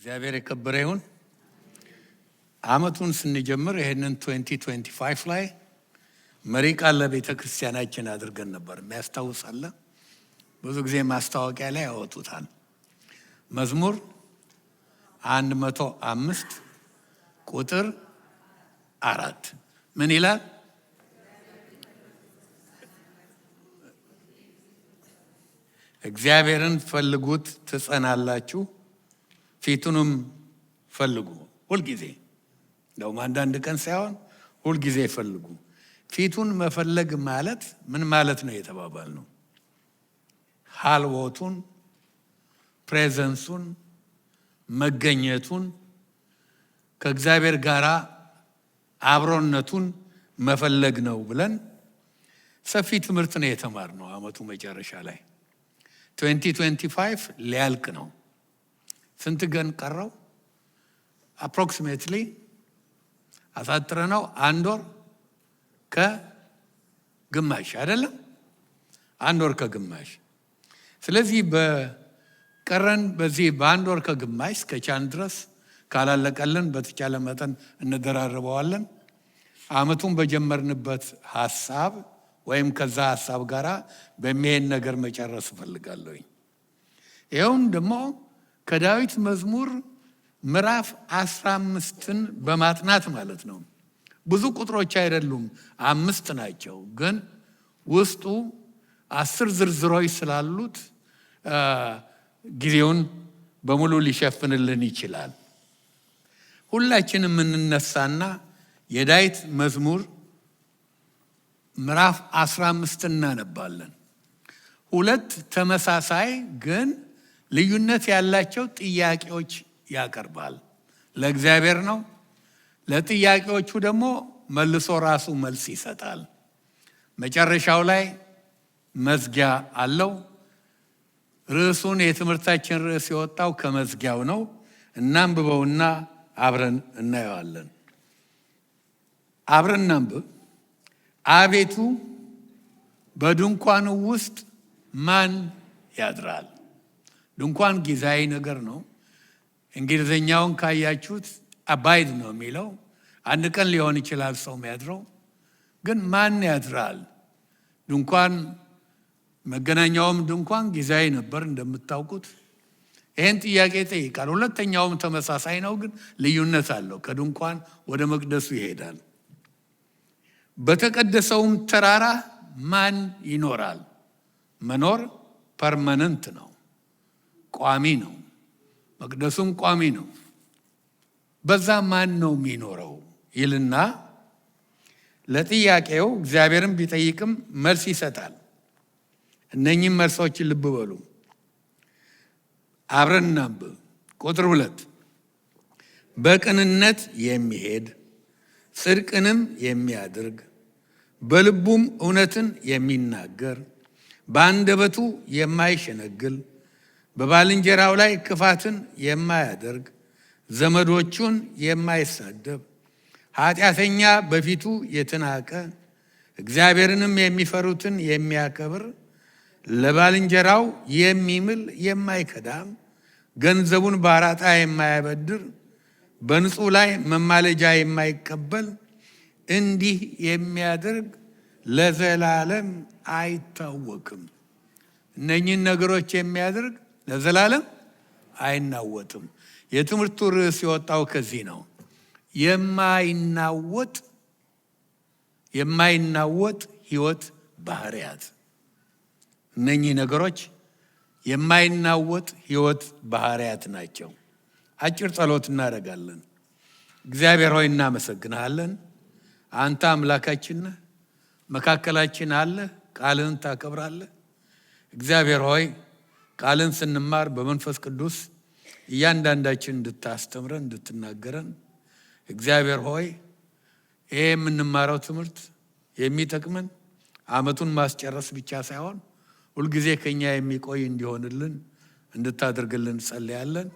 እግዚአብሔር የከበረ ይሁን። አመቱን ስንጀምር ይሄንን 2025 ላይ መሪ ቃል ለቤተ ክርስቲያናችን አድርገን ነበር። የሚያስታውሳለ ብዙ ጊዜ ማስታወቂያ ላይ ያወጡታል። መዝሙር 105 ቁጥር 4 ምን ይላል? እግዚአብሔርን ፈልጉት ትጸናላችሁ፣ ፊቱንም ፈልጉ። ሁልጊዜ እንደውም አንዳንድ ቀን ሳይሆን ሁልጊዜ ፈልጉ። ፊቱን መፈለግ ማለት ምን ማለት ነው የተባባል ነው? ሀልወቱን፣ ፕሬዘንሱን፣ መገኘቱን፣ ከእግዚአብሔር ጋር አብሮነቱን መፈለግ ነው ብለን ሰፊ ትምህርት ነው የተማርነው። አመቱ መጨረሻ ላይ 2025 ሊያልቅ ነው። ስንት ቀን ቀረው? አፕሮክሲሜትሊ አሳጥረ ነው 1 ወር ከግማሽ አይደለም፣ 1 ወር ከግማሽ። ስለዚህ በቀረን በዚህ በ1 ወር ከግማሽ ከቻን ድረስ ካላለቀልን በተቻለ መጠን እንደራረበዋለን። አመቱን በጀመርንበት ሐሳብ ወይም ከዛ ሐሳብ ጋራ በሚሄድ ነገር መጨረስ እፈልጋለሁ። ይኸውም ደግሞ ከዳዊት መዝሙር ምዕራፍ 15ን በማጥናት ማለት ነው። ብዙ ቁጥሮች አይደሉም፣ 5 ናቸው። ግን ውስጡ 10 ዝርዝሮች ስላሉት ጊዜውን በሙሉ ሊሸፍንልን ይችላል። ሁላችንም እንነሳና የዳዊት መዝሙር ምዕራፍ 15 እናነባለን። 2 ተመሳሳይ ግን ልዩነት ያላቸው ጥያቄዎች ያቀርባል። ለእግዚአብሔር ነው። ለጥያቄዎቹ ደግሞ መልሶ ራሱ መልስ ይሰጣል። መጨረሻው ላይ መዝጊያ አለው። ርዕሱን የትምህርታችን ርዕስ የወጣው ከመዝጊያው ነው። እናንብበውና አብረን እናየዋለን። አብረን እናንብብ። አቤቱ በድንኳኑ ውስጥ ማን ያድራል? ድንኳን ጊዜያዊ ነገር ነው። እንግሊዝኛውን ካያችሁት አባይድ ነው የሚለው። አንድ ቀን ሊሆን ይችላል ሰው የሚያድረው። ግን ማን ያድራል? ድንኳን መገናኛውም ድንኳን ጊዜያዊ ነበር እንደምታውቁት። ይህን ጥያቄ ይጠይቃል። ሁለተኛውም ተመሳሳይ ነው፣ ግን ልዩነት አለው። ከድንኳን ወደ መቅደሱ ይሄዳል። በተቀደሰውም ተራራ ማን ይኖራል? መኖር ፐርመነንት ነው፣ ቋሚ ነው። መቅደሱም ቋሚ ነው። በዛ ማን ነው የሚኖረው ይልና ለጥያቄው እግዚአብሔርን ቢጠይቅም መልስ ይሰጣል። እነኚህም መልሶችን ልብ በሉ። አብረን እናንብብ። ቁጥር 2 በቅንነት የሚሄድ ጽድቅንም የሚያደርግ በልቡም እውነትን የሚናገር በአንደበቱ የማይሸነግል በባልንጀራው ላይ ክፋትን የማያደርግ ዘመዶቹን የማይሳደብ ኃጢአተኛ በፊቱ የተናቀ እግዚአብሔርንም የሚፈሩትን የሚያከብር ለባልንጀራው የሚምል የማይከዳም ገንዘቡን በአራጣ የማያበድር በንጹሕ ላይ መማለጃ የማይቀበል እንዲህ የሚያደርግ ለዘላለም አይታወክም። እነኚህን ነገሮች የሚያደርግ ለዘላለም አይናወጥም። የትምህርቱ ርዕስ የወጣው ከዚህ ነው። የማይናወጥ ሕይወት ባህሪያት። እነኚህ ነገሮች የማይናወጥ ሕይወት ባህሪያት ናቸው። አጭር ጸሎት እናደርጋለን። እግዚአብሔር ሆይ እናመሰግንሃለን። አንተ አምላካችን ነህ፣ መካከላችን አለ፣ ቃልህን ታከብራለህ። እግዚአብሔር ሆይ ቃልን ስንማር በመንፈስ ቅዱስ እያንዳንዳችን እንድታስተምረን እንድትናገረን፣ እግዚአብሔር ሆይ ይሄ የምንማረው ትምህርት የሚጠቅመን አመቱን ማስጨረስ ብቻ ሳይሆን ሁልጊዜ ከኛ የሚቆይ እንዲሆንልን እንድታደርግልን ጸልያለን።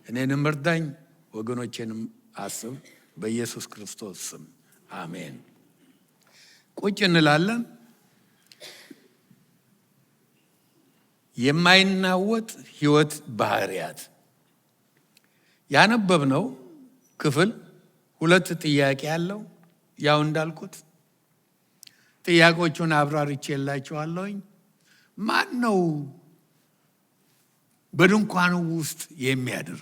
እኔንም እርዳኝ፣ ወገኖቼንም አስብ፣ በኢየሱስ ክርስቶስ ስም አሜን። ቁጭ እንላለን። የማይናወጥ ሕይወት ባህሪያት ያነበብነው ክፍል ሁለት ጥያቄ አለው። ያው እንዳልኩት ጥያቄዎቹን አብራርቼላችኋለሁኝ። ማን ነው በድንኳኑ ውስጥ የሚያድር?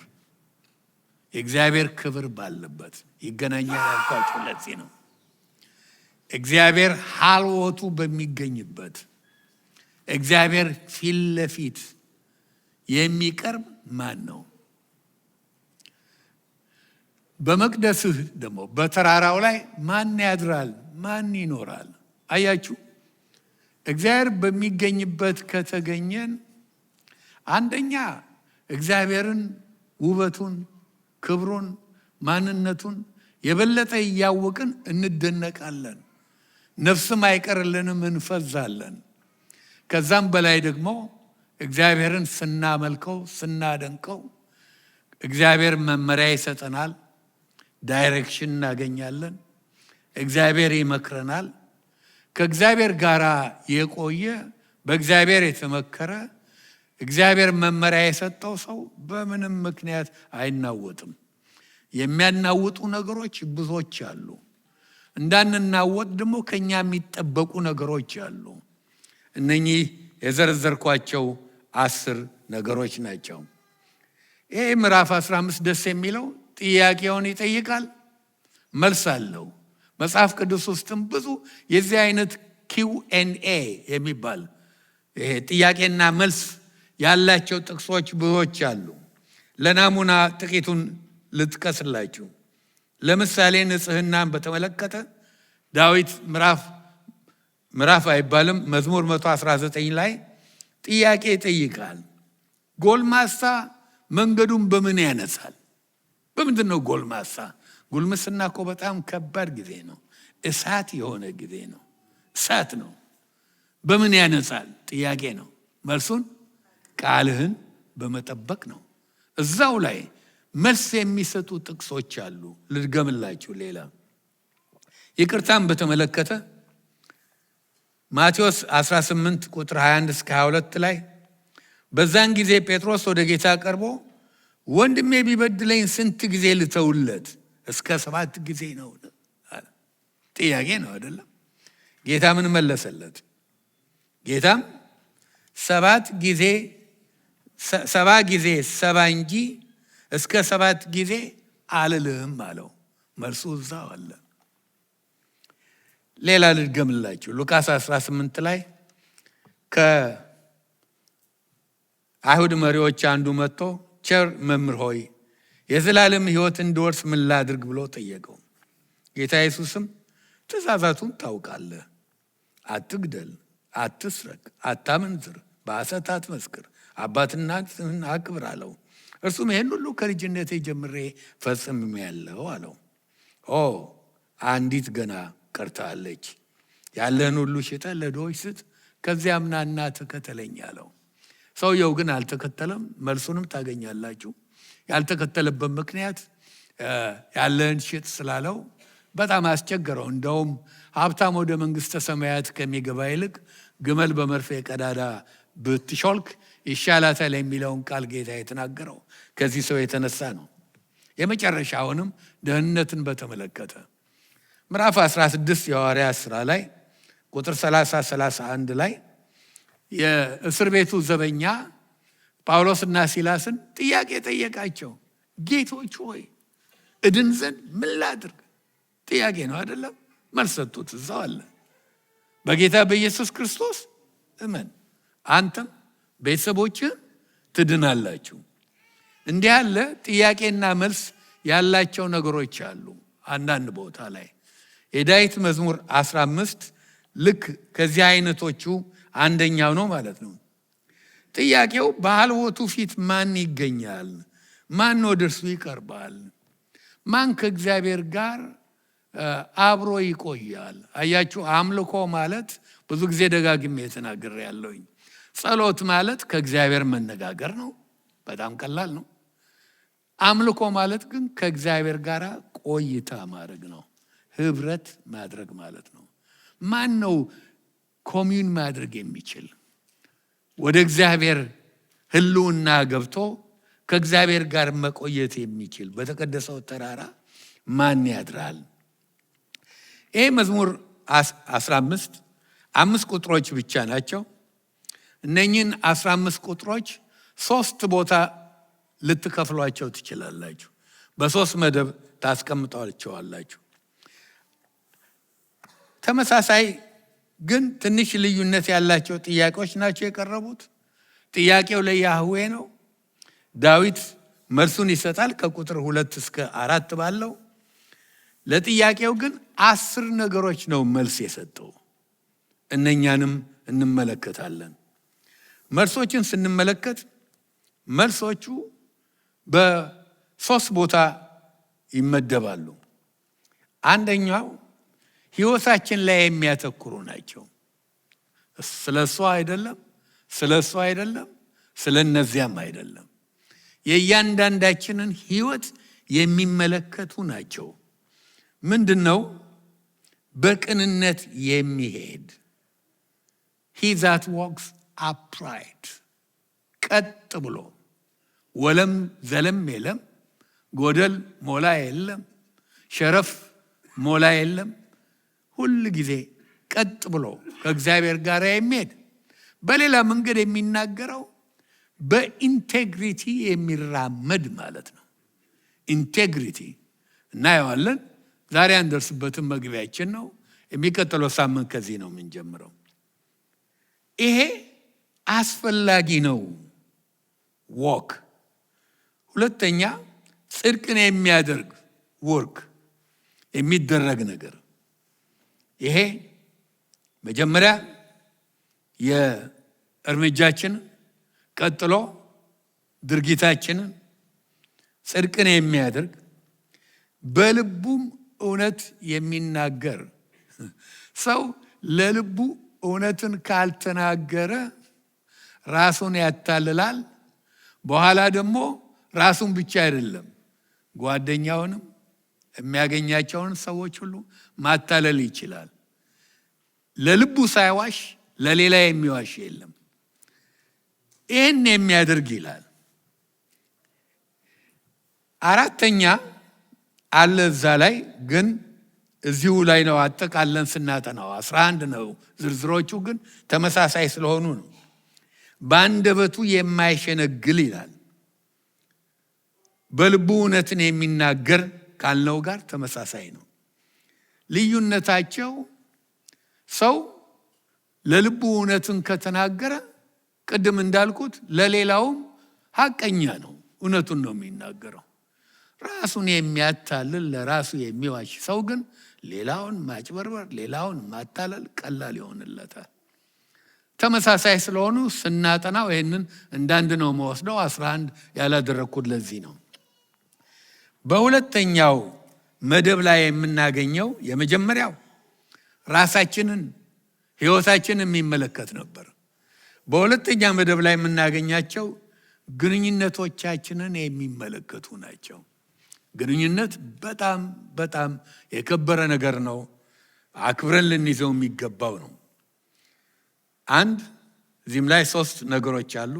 የእግዚአብሔር ክብር ባለበት ይገናኛል ያልኳችሁ ለዚህ ነው። እግዚአብሔር ሀልወቱ በሚገኝበት እግዚአብሔር ፊት ለፊት የሚቀርብ ማን ነው? በመቅደስህ ደግሞ በተራራው ላይ ማን ያድራል? ማን ይኖራል? አያችሁ፣ እግዚአብሔር በሚገኝበት ከተገኘን አንደኛ እግዚአብሔርን ውበቱን፣ ክብሩን፣ ማንነቱን የበለጠ እያወቅን እንደነቃለን። ነፍስም አይቀርልንም፣ እንፈዛለን። ከዛም በላይ ደግሞ እግዚአብሔርን ስናመልከው፣ ስናደንቀው እግዚአብሔር መመሪያ ይሰጠናል፣ ዳይሬክሽን እናገኛለን። እግዚአብሔር ይመክረናል። ከእግዚአብሔር ጋር የቆየ በእግዚአብሔር የተመከረ እግዚአብሔር መመሪያ የሰጠው ሰው በምንም ምክንያት አይናወጥም። የሚያናውጡ ነገሮች ብዙዎች አሉ። እንዳንናወጥ ደግሞ ከኛ የሚጠበቁ ነገሮች አሉ። እነኚህ የዘረዘርኳቸው 10 ነገሮች ናቸው። ይሄ ምዕራፍ 15 ደስ የሚለው ጥያቄውን ይጠይቃል፣ መልስ አለው። መጽሐፍ ቅዱስ ውስጥም ብዙ የዚህ አይነት Q&A የሚባል ይሄ ጥያቄና መልስ ያላቸው ጥቅሶች ብዙዎች አሉ። ለናሙና ጥቂቱን ልጥቀስላችሁ። ለምሳሌ ንጽህናን በተመለከተ ዳዊት ምዕራፍ አይባልም መዝሙር 119 ላይ ጥያቄ ይጠይቃል። ጎልማሳ መንገዱን በምን ያነሳል? በምንድን ነው ጎልማሳ? ጉልምስና እኮ በጣም ከባድ ጊዜ ነው። እሳት የሆነ ጊዜ ነው። እሳት ነው። በምን ያነሳል? ጥያቄ ነው። መልሱን ቃልህን በመጠበቅ ነው። እዛው ላይ መልስ የሚሰጡ ጥቅሶች አሉ። ልድገምላችሁ። ሌላ ይቅርታን በተመለከተ ማቴዎስ 18 ቁጥር 21 እስከ 22 ላይ በዛን ጊዜ ጴጥሮስ ወደ ጌታ ቀርቦ ወንድሜ ቢበድለኝ ስንት ጊዜ ልተውለት? እስከ 7 ጊዜ ነው። ጥያቄ ነው አይደለም? ጌታ ምን መለሰለት? ጌታም 7 ጊዜ 70 እንጂ እስከ 7 ጊዜ አልልህም አለው። መልሱ እዛው አለ። ሌላ ልድገምላችሁ። ሉቃስ 18 ላይ ከአይሁድ መሪዎች አንዱ መጥቶ ቸር መምህር ሆይ የዘላለም ሕይወት እንድወርስ ምን ላድርግ ብሎ ጠየቀው። ጌታ ኢየሱስም ትእዛዛቱን ታውቃለህ፣ አትግደል፣ አትስረቅ፣ አታመንዝር፣ በሐሰት አትመስክር፣ አባትና እናትህን አክብር አለው። እርሱም ይህን ሁሉ ከልጅነቴ ጀምሬ ፈጽሜያለሁ አለው። አንዲት ገና ቀርታለች፣ ያለህን ሁሉ ሽጠህ ለድሆች ስጥ፣ ከዚያም ናና ተከተለኝ አለው። ሰውየው ግን አልተከተለም። መልሱንም ታገኛላችሁ። ያልተከተለበት ምክንያት ያለህን ሽጥ ስላለው በጣም አስቸገረው። እንደውም ሀብታም ወደ መንግስተ ሰማያት ከሚገባ ይልቅ ግመል በመርፌ ቀዳዳ ብትሾልክ ይሻላታል የሚለውን ቃል ጌታ የተናገረው ከዚህ ሰው የተነሳ ነው። የመጨረሻውንም ደህንነትን በተመለከተ ምዕራፍ 16 የሐዋርያት ሥራ ላይ ቁጥር 30-31 ላይ የእስር ቤቱ ዘበኛ ጳውሎስና ሲላስን ጥያቄ ጠየቃቸው። ጌቶች ሆይ እድን ዘንድ ምን ላድርግ? ጥያቄ ነው አይደለም? መልስ ሰጡት። እዛው አለ። በጌታ በኢየሱስ ክርስቶስ እመን፣ አንተም ቤተሰቦችህ ትድናላችሁ። እንዲህ ያለ ጥያቄና መልስ ያላቸው ነገሮች አሉ። አንዳንድ ቦታ ላይ የዳዊት መዝሙር 15 ልክ ከዚህ አይነቶቹ አንደኛው ነው ማለት ነው። ጥያቄው በአልቦቱ ፊት ማን ይገኛል? ማን ወደ እርሱ ይቀርባል? ማን ከእግዚአብሔር ጋር አብሮ ይቆያል? አያችሁ፣ አምልኮ ማለት ብዙ ጊዜ ደጋግሜ የተናገረ ያለውኝ ጸሎት ማለት ከእግዚአብሔር መነጋገር ነው። በጣም ቀላል ነው። አምልኮ ማለት ግን ከእግዚአብሔር ጋር ቆይታ ማድረግ ነው። ህብረት ማድረግ ማለት ነው። ማን ነው ኮሚዩን ማድረግ የሚችል? ወደ እግዚአብሔር ህልውና ገብቶ ከእግዚአብሔር ጋር መቆየት የሚችል በተቀደሰው ተራራ ማን ያድራል? ይሄ መዝሙር 15 5 ቁጥሮች ብቻ ናቸው። እነኚህን 15 ቁጥሮች 3 ቦታ ልትከፍሏቸው ትችላላችሁ። በ3 መደብ ታስቀምጧቸዋላችሁ። ተመሳሳይ ግን ትንሽ ልዩነት ያላቸው ጥያቄዎች ናቸው የቀረቡት። ጥያቄው ለያህዌ ነው። ዳዊት መልሱን ይሰጣል ከቁጥር 2 እስከ 4 ባለው። ለጥያቄው ግን 10 ነገሮች ነው መልስ የሰጠው። እነኛንም እንመለከታለን። መልሶችን ስንመለከት መልሶቹ በ3 ቦታ ይመደባሉ። አንደኛው ሕይወታችን ላይ የሚያተኩሩ ናቸው። ስለሱ አይደለም፣ ስለሱ አይደለም፣ ስለነዚያም አይደለም። የእያንዳንዳችንን ሕይወት የሚመለከቱ ናቸው። ምንድነው? በቅንነት የሚሄድ he that walks upright ቀጥ ብሎ ወለም ዘለም የለም፣ ጎደል ሞላ የለም፣ ሸረፍ ሞላ የለም። ሁል ጊዜ ቀጥ ብሎ ከእግዚአብሔር ጋር የሚሄድ። በሌላ መንገድ የሚናገረው በኢንቴግሪቲ የሚራመድ ማለት ነው። ኢንቴግሪቲ እናየዋለን። ዛሬ አንደርስበትም፣ መግቢያችን ነው። የሚቀጥለው ሳምንት ከዚህ ነው የምንጀምረው። ይሄ አስፈላጊ ነው ወክ። ሁለተኛ ጽድቅን የሚያደርግ ወርክ የሚደረግ ነገር። ይሄ መጀመሪያ የእርምጃችንን፣ ቀጥሎ ድርጊታችንን ጽድቅን የሚያደርግ በልቡም እውነት የሚናገር ሰው ለልቡ እውነትን ካልተናገረ ራሱን ያታልላል። በኋላ ደግሞ ራሱን ብቻ አይደለም ጓደኛውንም የሚያገኛቸውን ሰዎች ሁሉ ማታለል ይችላል። ለልቡ ሳይዋሽ ለሌላ የሚዋሽ የለም። ይህን የሚያደርግ ይላል። አራተኛ አለ እዛ ላይ ግን እዚሁ ላይ ነው አጠቃለን ስናጠናው 11 ነው። ዝርዝሮቹ ግን ተመሳሳይ ስለሆኑ ነው። በአንደበቱ የማይሸነግል ይላል። በልቡ እውነትን የሚናገር ካልነው ጋር ተመሳሳይ ነው። ልዩነታቸው ሰው ለልቡ እውነትን ከተናገረ ቅድም እንዳልኩት ለሌላውም ሐቀኛ ነው፣ እውነቱን ነው የሚናገረው። ራሱን የሚያታልል ለራሱ የሚዋሽ ሰው ግን ሌላውን ማጭበርበር፣ ሌላውን ማታለል ቀላል ይሆንለታል። ተመሳሳይ ስለሆኑ ስናጠናው ይህንን እንዳንድ ነው መወስደው። 11 ያላደረግኩት ለዚህ ነው። በሁለተኛው መደብ ላይ የምናገኘው የመጀመሪያው ራሳችንን ሕይወታችንን የሚመለከት ነበር። በሁለተኛ መደብ ላይ የምናገኛቸው ግንኙነቶቻችንን የሚመለከቱ ናቸው። ግንኙነት በጣም በጣም የከበረ ነገር ነው። አክብረን ልንይዘው የሚገባው ነው። አንድ እዚህም ላይ 3 ነገሮች አሉ።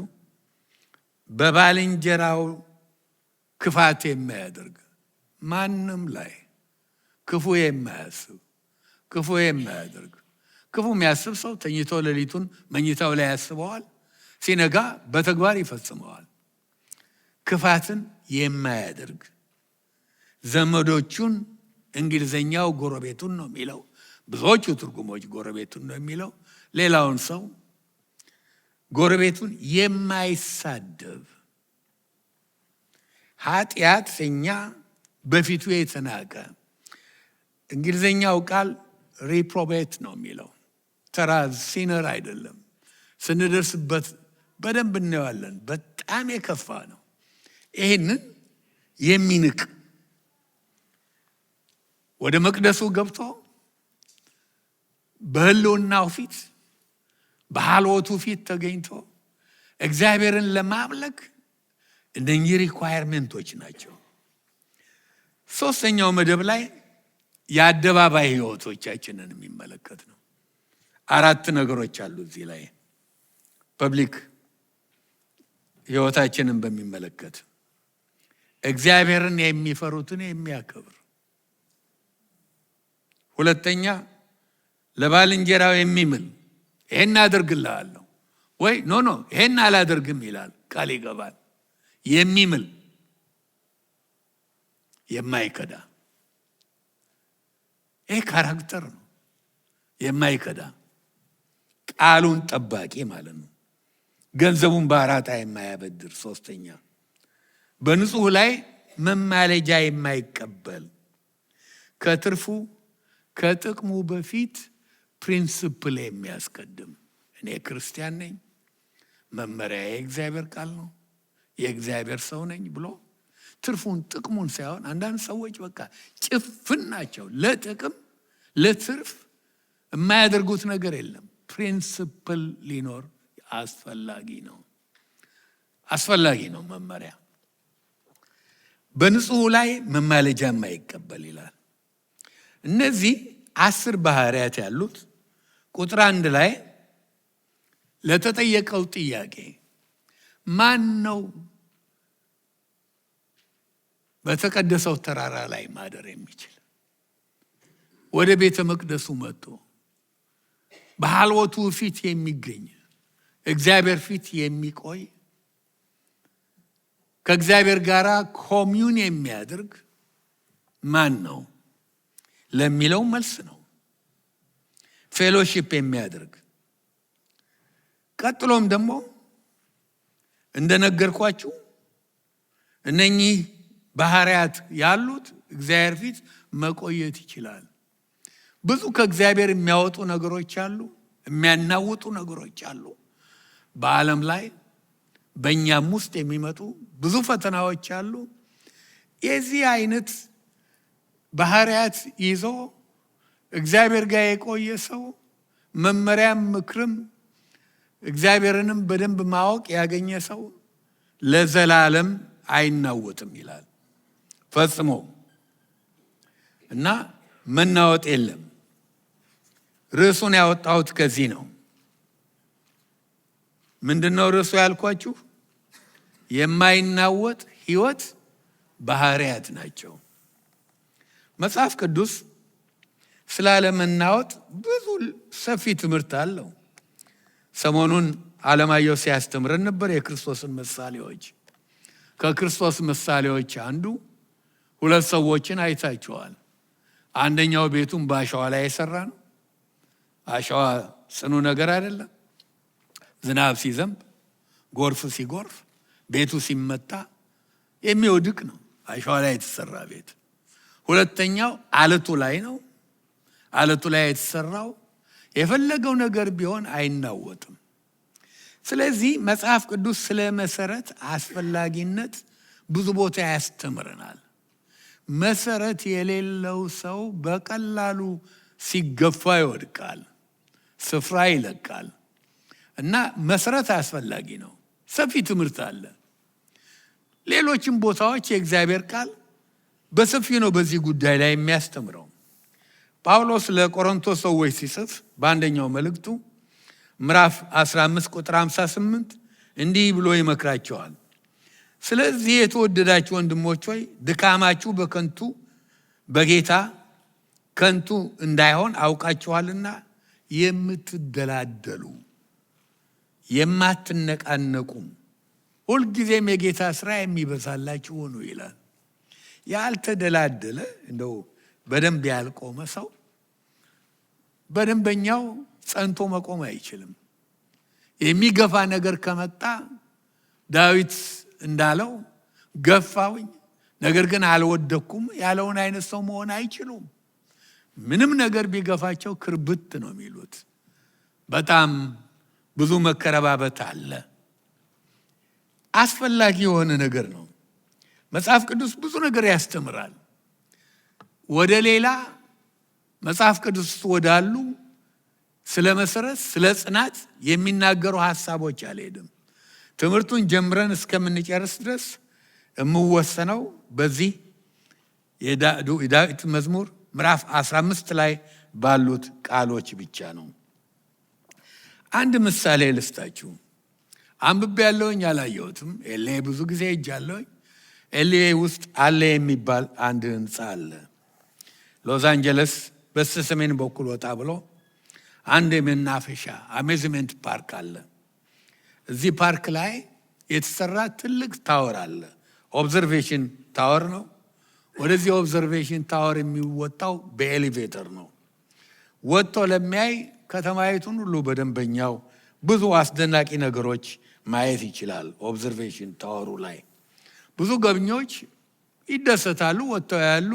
በባልንጀራው ክፋት የማያደርግ ማንም ላይ ክፉ የማያስብ ክፉ የማያደርግ። ክፉ የሚያስብ ሰው ተኝቶ ሌሊቱን መኝታው ላይ ያስበዋል፣ ሲነጋ በተግባር ይፈጽመዋል። ክፋትን የማያደርግ ዘመዶቹን፣ እንግሊዘኛው ጎረቤቱን ነው የሚለው፣ ብዙዎቹ ትርጉሞች ጎረቤቱን ነው የሚለው። ሌላውን ሰው ጎረቤቱን የማይሳደብ ኃጢአተኛ በፊቱ የተናቀ። እንግሊዘኛው ቃል ሪፕሮቤት ነው የሚለው፣ ተራ ሲነር አይደለም። ስንደርስበት በደንብ እናየዋለን። በጣም የከፋ ነው። ይህንን የሚንቅ ወደ መቅደሱ ገብቶ በሕልውናው ፊት በሃልወቱ ፊት ተገኝቶ እግዚአብሔርን ለማምለክ እነኚህ ሪኳየርሜንቶች ናቸው። 3ኛው መደብ ላይ የአደባባይ ሕይወቶቻችንን የሚመለከት ነው። 4 ነገሮች አሉ እዚህ ላይ ፐብሊክ ሕይወታችንን በሚመለከት እግዚአብሔርን የሚፈሩትን የሚያከብር። ሁለተኛ ለባልንጀራው የሚምል ይሄን አደርግልሃለሁ ወይ ኖ ይሄን አላደርግም ይላል፣ ቃል ይገባል። የሚምል የማይከዳ ይሄ ካራክተር ነው። የማይከዳ ቃሉን ጠባቂ ማለት ነው። ገንዘቡን በአራጣ የማያበድር። ሶስተኛ በንጹህ ላይ መማለጃ የማይቀበል፣ ከትርፉ ከጥቅሙ በፊት ፕሪንሲፕል የሚያስቀድም። እኔ ክርስቲያን ነኝ፣ መመሪያ የእግዚአብሔር ቃል ነው፣ የእግዚአብሔር ሰው ነኝ ብሎ ትርፉን ጥቅሙን ሳይሆን፣ አንዳንድ ሰዎች በቃ ጭፍን ናቸው። ለጥቅም ለትርፍ የማያደርጉት ነገር የለም። ፕሪንሲፕል ሊኖር አስፈላጊ ነው መመሪያ። በንጹህ ላይ መማለጃ የማይቀበል ይላል። እነዚህ 10 ባህሪያት ያሉት ቁጥር 1 ላይ ለተጠየቀው ጥያቄ ማን ነው በተቀደሰው ተራራ ላይ ማደር የሚችል? ወደ ቤተ መቅደሱ መጥቶ በhalወቱ ፊት የሚገኝ እግዚአብሔር ፊት የሚቆይ ከእግዚአብሔር ጋር ኮሚዩን የሚያደርግ ማን ነው ለሚለው መልስ ነው። ፌሎሺፕ የሚያደርግ። ቀጥሎም ደግሞ እንደነገርኳችሁ እነኚህ ባህሪያት ያሉት እግዚአብሔር ፊት መቆየት ይችላል። ብዙ ከእግዚአብሔር የሚያወጡ ነገሮች አሉ፣ የሚያናውጡ ነገሮች አሉ። በዓለም ላይ በእኛም ውስጥ የሚመጡ ብዙ ፈተናዎች አሉ። የዚህ አይነት ባህሪያት ይዞ እግዚአብሔር ጋር የቆየ ሰው መመሪያም ምክርም እግዚአብሔርንም በደንብ ማወቅ ያገኘ ሰው ለዘላለም አይናወጥም ይላል ፈጽሞ። እና መናወጥ የለም። ርዕሱን ያወጣሁት ከዚህ ነው። ምንድነው ርዕሱ ያልኳችሁ? የማይናወጥ ህይወት ባህሪያት ናቸው። መጽሐፍ ቅዱስ ስላለመናወጥ ብዙ ሰፊ ትምህርት አለው። ሰሞኑን አለማየሁ ሲያስተምረን ነበር የክርስቶስን ምሳሌዎች። ከክርስቶስ ምሳሌዎች አንዱ 2 ሰዎችን አይታቸዋል። አንደኛው ቤቱን በአሸዋ ላይ የሰራ ነው። አሸዋ ጽኑ ነገር አይደለም። ዝናብ ሲዘንብ፣ ጎርፍ ሲጎርፍ፣ ቤቱ ሲመታ የሚወድቅ ነው። አሸዋ ላይ የተሰራ ቤት። ሁለተኛው አለቱ ላይ ነው። አለቱ ላይ የተሰራው የፈለገው ነገር ቢሆን አይናወጥም። ስለዚህ መጽሐፍ ቅዱስ ስለ መሰረት አስፈላጊነት ብዙ ቦታ ያስተምረናል። መሰረት የሌለው ሰው በቀላሉ ሲገፋ ይወድቃል፣ ስፍራ ይለቃል። እና መሰረት አስፈላጊ ነው። ሰፊ ትምህርት አለ። ሌሎችም ቦታዎች የእግዚአብሔር ቃል በሰፊ ነው በዚህ ጉዳይ ላይ የሚያስተምረው። ጳውሎስ ለቆሮንቶስ ሰዎች ሲጽፍ በአንደኛው መልእክቱ ምዕራፍ 15 ቁጥር 58 እንዲህ ብሎ ይመክራቸዋል። ስለዚህ የተወደዳችሁ ወንድሞች ሆይ ድካማችሁ በጌታ ከንቱ እንዳይሆን አውቃችኋልና የምትደላደሉ የማትነቃነቁ ሁልጊዜም የጌታ ስራ የሚበዛላችሁ ሆኑ ይላል። ያልተደላደለ እንደው በደንብ ያልቆመ ሰው በደንበኛው ጸንቶ መቆም አይችልም። የሚገፋ ነገር ከመጣ ዳዊት እንዳለው ገፋውኝ ነገር ግን አልወደኩም ያለውን አይነት ሰው መሆን አይችሉም። ምንም ነገር ቢገፋቸው ክርብት ነው የሚሉት። በጣም ብዙ መከረባበት አለ። አስፈላጊ የሆነ ነገር ነው። መጽሐፍ ቅዱስ ብዙ ነገር ያስተምራል። ወደ ሌላ መጽሐፍ ቅዱስ ወዳሉ ስለ መሰረት ስለ ጽናት የሚናገሩ ሐሳቦች አልሄድም። ትምህርቱን ጀምረን እስከምንጨርስ ድረስ የምወሰነው በዚህ የዳዊት መዝሙር ምዕራፍ 15 ላይ ባሉት ቃሎች ብቻ ነው። አንድ ምሳሌ ልስጣችሁ። አንብቤ ያለሁኝ አላየሁትም። ብዙ ጊዜ ሄጃለሁኝ። ኤልኤ ውስጥ አለ የሚባል አንድ ህንፃ አለ። ሎስ አንጀለስ በስተሰሜን በኩል ወጣ ብሎ አንድ የመናፈሻ አሜዝመንት ፓርክ አለ። እዚህ ፓርክ ላይ የተሰራ ትልቅ ታወር አለ። ኦብዘርቬሽን ታወር ነው። ወደዚህ ኦብዘርቬሽን ታወር የሚወጣው በኤሌቬተር ነው። ወጥቶ ለሚያይ ከተማይቱን ሁሉ በደንበኛው ብዙ አስደናቂ ነገሮች ማየት ይችላል። ኦብዘርቬሽን ታወሩ ላይ ብዙ ጎብኚዎች ይደሰታሉ፣ ወጥተው ያሉ።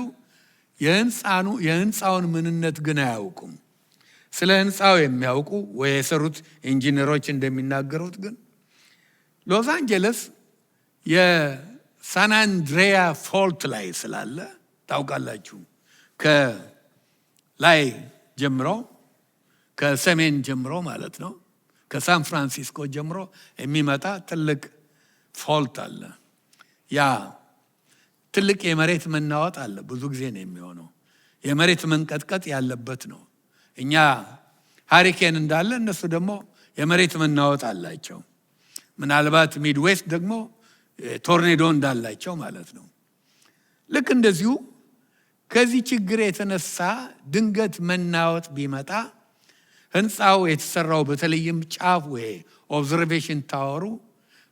የህንፃውን ምንነት ግን አያውቁም። ስለ ህንፃው የሚያውቁ ወይ የሰሩት ኢንጂነሮች እንደሚናገሩት ግን ሎስ አንጀለስ የሳን አንድሪያ ፎልት ላይ ስላለ ታውቃላችሁ። ከላይ ጀምሮ ከሰሜን ጀምሮ ማለት ነው፣ ከሳን ፍራንሲስኮ ጀምሮ የሚመጣ ትልቅ ፎልት አለ። ያ ትልቅ የመሬት መናወጥ አለ። ብዙ ጊዜ ነው የሚሆነው። የመሬት መንቀጥቀጥ ያለበት ነው። እኛ ሃሪኬን እንዳለ እነሱ ደግሞ የመሬት መናወጥ አላቸው። ምናልባት ሚድዌስት ደግሞ ቶርኔዶ እንዳላቸው ማለት ነው። ልክ እንደዚሁ ከዚህ ችግር የተነሳ ድንገት መናወጥ ቢመጣ ህንፃው የተሰራው በተለይም ጫፍ ወይ ኦብዘርቬሽን ታወሩ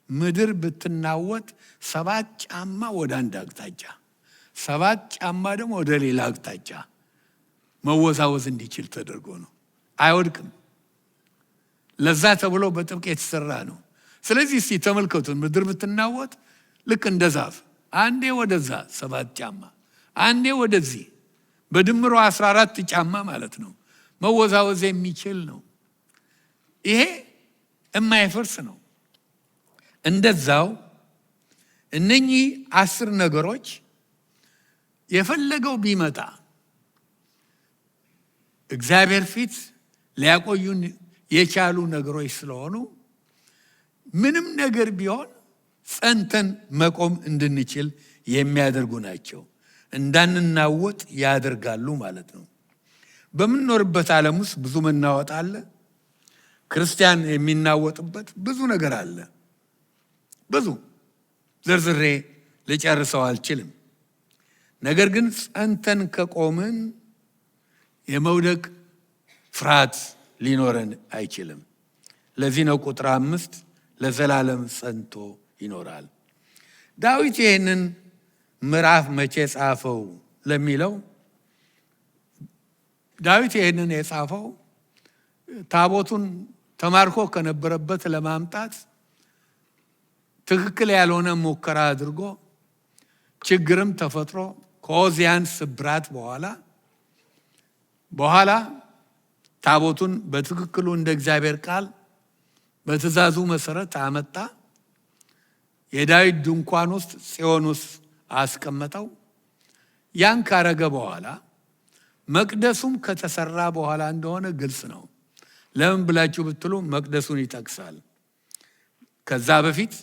ምድር ብትናወጥ 7 ጫማ ወደ አንድ አቅጣጫ፣ 7 ጫማ ደግሞ ወደ ሌላ አቅጣጫ መወዛወዝ እንዲችል ተደርጎ ነው። አይወድቅም። ለዛ ተብሎ በጥብቅ የተሰራ ነው። ስለዚህ እስቲ ተመልከቱን። ምድር ብትናወጥ ልክ እንደ ዛፍ አንዴ ወደዛ 7 ጫማ፣ አንዴ ወደዚህ በድምሮ 14 ጫማ ማለት ነው መወዛወዝ የሚችል ነው። ይሄ የማይፈርስ ነው። እንደዛው እነኚህ 10 ነገሮች የፈለገው ቢመጣ እግዚአብሔር ፊት ሊያቆዩን የቻሉ ነገሮች ስለሆኑ ምንም ነገር ቢሆን ጸንተን መቆም እንድንችል የሚያደርጉ ናቸው። እንዳንናወጥ ያደርጋሉ ማለት ነው። በምንኖርበት ዓለም ውስጥ ብዙ መናወጥ አለ። ክርስቲያን የሚናወጥበት ብዙ ነገር አለ። ብዙ ዝርዝሬ ልጨርሰው አልችልም። ነገር ግን ጸንተን ከቆምን የመውደቅ ፍርሃት ሊኖረን አይችልም። ለዚህ ነው ቁጥር 5 ለዘላለም ጸንቶ ይኖራል። ዳዊት ይህንን ምዕራፍ መቼ ጻፈው ለሚለው ዳዊት ይህንን የጻፈው ታቦቱን ተማርኮ ከነበረበት ለማምጣት ትክክል ያልሆነ ሙከራ አድርጎ ችግርም ተፈጥሮ ከኦዚያን ስብራት በኋላ ታቦቱን በትክክሉ እንደ እግዚአብሔር ቃል በትእዛዙ መሰረት አመጣ። የዳዊት ድንኳን ውስጥ ጽዮን ውስጥ አስቀመጠው። ያን ካረገ በኋላ መቅደሱም ከተሰራ በኋላ እንደሆነ ግልጽ ነው። ለምን ብላችሁ ብትሉ መቅደሱን ይጠቅሳል። ከዛ በፊት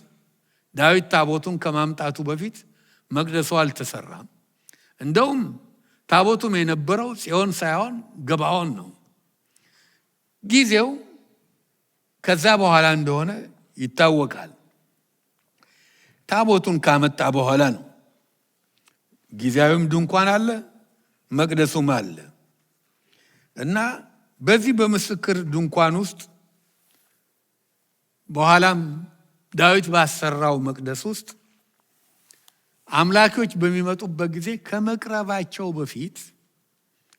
ዳዊት ታቦቱን ከማምጣቱ በፊት መቅደሱ አልተሰራም። እንደውም ታቦቱም የነበረው ጽዮን ሳይሆን ገባዖን ነው። ጊዜው ከዛ በኋላ እንደሆነ ይታወቃል። ታቦቱን ካመጣ በኋላ ነው። ጊዜያዊም ድንኳን አለ፣ መቅደሱም አለ እና በዚህ በምስክር ድንኳን ውስጥ በኋላም ዳዊት ባሰራው መቅደስ ውስጥ አምላኪዎች በሚመጡበት ጊዜ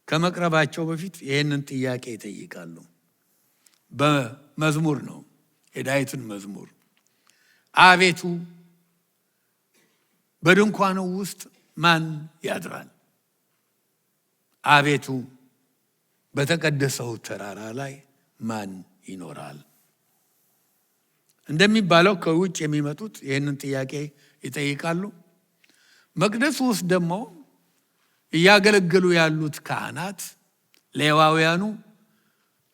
ከመቅረባቸው በፊት ይህንን ጥያቄ ይጠይቃሉ። በመዝሙር ነው፣ የዳዊትን መዝሙር። አቤቱ በድንኳኑ ውስጥ ማን ያድራል? አቤቱ በተቀደሰው ተራራ ላይ ማን ይኖራል? እንደሚባለው ከውጭ የሚመጡት ይህንን ጥያቄ ይጠይቃሉ። መቅደሱ ውስጥ ደግሞ እያገለገሉ ያሉት ካህናት፣ ሌዋውያኑ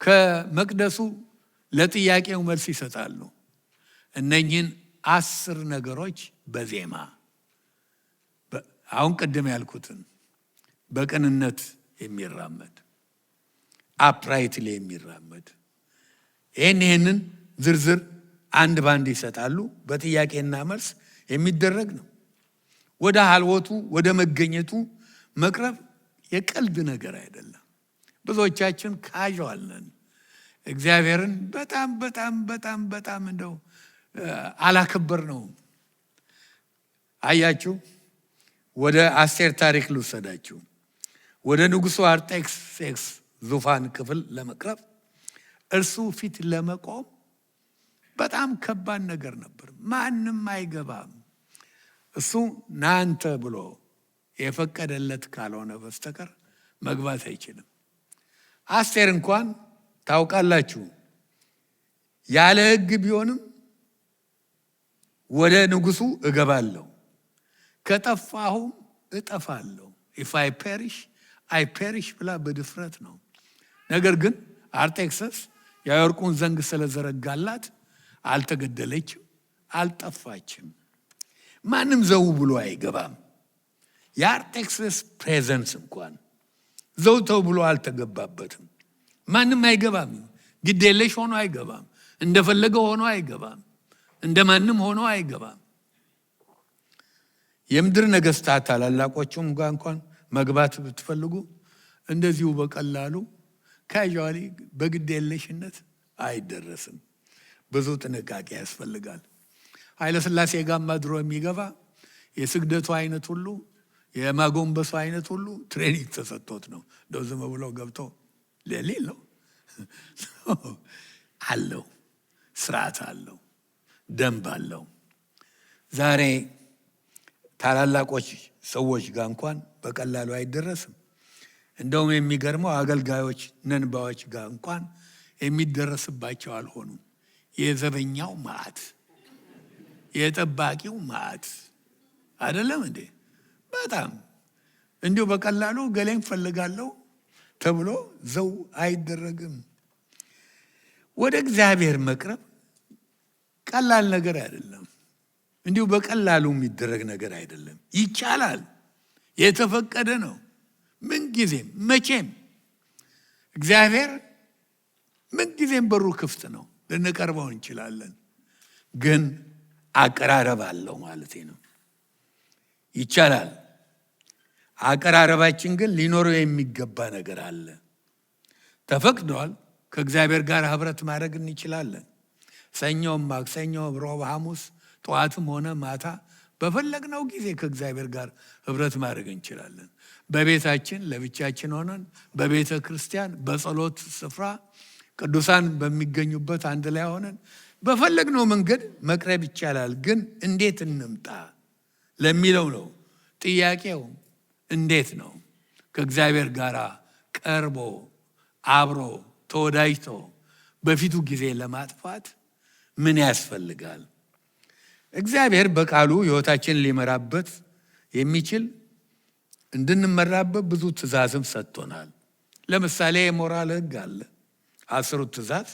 ከመቅደሱ ለጥያቄው መልስ ይሰጣሉ። እነኚህን 10 ነገሮች በዜማ አሁን ቅድም ያልኩትን በቅንነት የሚራመድ አፕራይትሊ የሚራመድ ይህንን ዝርዝር አንድ ባንድ ይሰጣሉ። በጥያቄና መልስ የሚደረግ ነው። ወደ ሀልወቱ ወደ መገኘቱ መቅረብ የቀልድ ነገር አይደለም። ብዙዎቻችን ካዥዋል ነን። እግዚአብሔርን በጣም በጣም በጣም በጣም እንደው አላከበር ነው። አያችሁ፣ ወደ አስቴር ታሪክ ልውሰዳችሁ። ወደ ንጉሡ አርጤክስስ ዙፋን ክፍል ለመቅረብ እርሱ ፊት ለመቆም በጣም ከባድ ነገር ነበር። ማንም አይገባም። እሱ ናንተ ብሎ የፈቀደለት ካልሆነ በስተቀር መግባት አይችልም። አስቴር እንኳን ታውቃላችሁ ያለ ሕግ ቢሆንም ወደ ንጉሡ እገባለሁ፣ ከጠፋሁም እጠፋለሁ፣ ኢፍ አይ ፔሪሽ ብላ በድፍረት ነው። ነገር ግን አርጤክስስ የወርቁን ዘንግ ስለዘረጋላት አልተገደለችም፣ አልጠፋችም። ማንም ዘው ብሎ አይገባም። የአርጤክስስ ፕሬዘንስ እንኳን ዘው ተው ብሎ አልተገባበትም። ማንም አይገባም። ግዴለሽ ሆኖ አይገባም። እንደፈለገ ሆኖ አይገባም። እንደማንም ሆኖ አይገባም። የምድር ነገስታት ታላላቆቹም ጋር እንኳን መግባት ብትፈልጉ እንደዚሁ በቀላሉ ካዥዋሊ በግዴለሽነት አይደረስም። ብዙ ጥንቃቄ ያስፈልጋል። ኃይለ ሥላሴ ጋማ ድሮ የሚገባ የስግደቱ አይነት ሁሉ የማጎንበሱ አይነት ሁሉ ትሬኒንግ ተሰጥቶት ነው። እንደው ዝም ብሎ ገብቶ ሌለው አለው፣ ስርዓት አለው፣ ደንብ አለው። ዛሬ ታላላቆች ሰዎች ጋር እንኳን በቀላሉ አይደረስም። እንደውም የሚገርመው አገልጋዮች ነንባዎች ጋር እንኳን የሚደረስባቸው አልሆኑም። የዘበኛው መዓት፣ የጠባቂው መዓት አይደለም እንዴ? በጣም እንዲሁ በቀላሉ ገሌን ፈልጋለሁ ተብሎ ዘው አይደረግም። ወደ እግዚአብሔር መቅረብ ቀላል ነገር አይደለም። እንዲሁ በቀላሉ የሚደረግ ነገር አይደለም። ይቻላል፣ የተፈቀደ ነው። ምንጊዜም መቼም እግዚአብሔር ምንጊዜም በሩ ክፍት ነው፣ ልንቀርበው እንችላለን። ግን አቀራረብ አለው ማለት ነው። ይቻላል። አቀራረባችን ግን ሊኖረው የሚገባ ነገር አለ። ተፈቅዷል። ከእግዚአብሔር ጋር ህብረት ማድረግ እንችላለን። ሰኞም፣ ማክሰኞም፣ ሮብ፣ ሐሙስ ጠዋትም ሆነ ማታ በፈለግነው ጊዜ ከእግዚአብሔር ጋር ህብረት ማድረግ እንችላለን። በቤታችን ለብቻችን ሆነን፣ በቤተ ክርስቲያን፣ በጸሎት ስፍራ ቅዱሳን በሚገኙበት አንድ ላይ ሆነን በፈለግነው መንገድ መቅረብ ይቻላል። ግን እንዴት እንምጣ ለሚለው ነው ጥያቄው። እንዴት ነው ከእግዚአብሔር ጋር ቀርቦ አብሮ ተወዳጅቶ በፊቱ ጊዜ ለማጥፋት ምን ያስፈልጋል? እግዚአብሔር በቃሉ ሕይወታችንን ሊመራበት የሚችል እንድንመራበት ብዙ ትእዛዝም ሰጥቶናል። ለምሳሌ የሞራል ሕግ አለ። 10 ትእዛዝ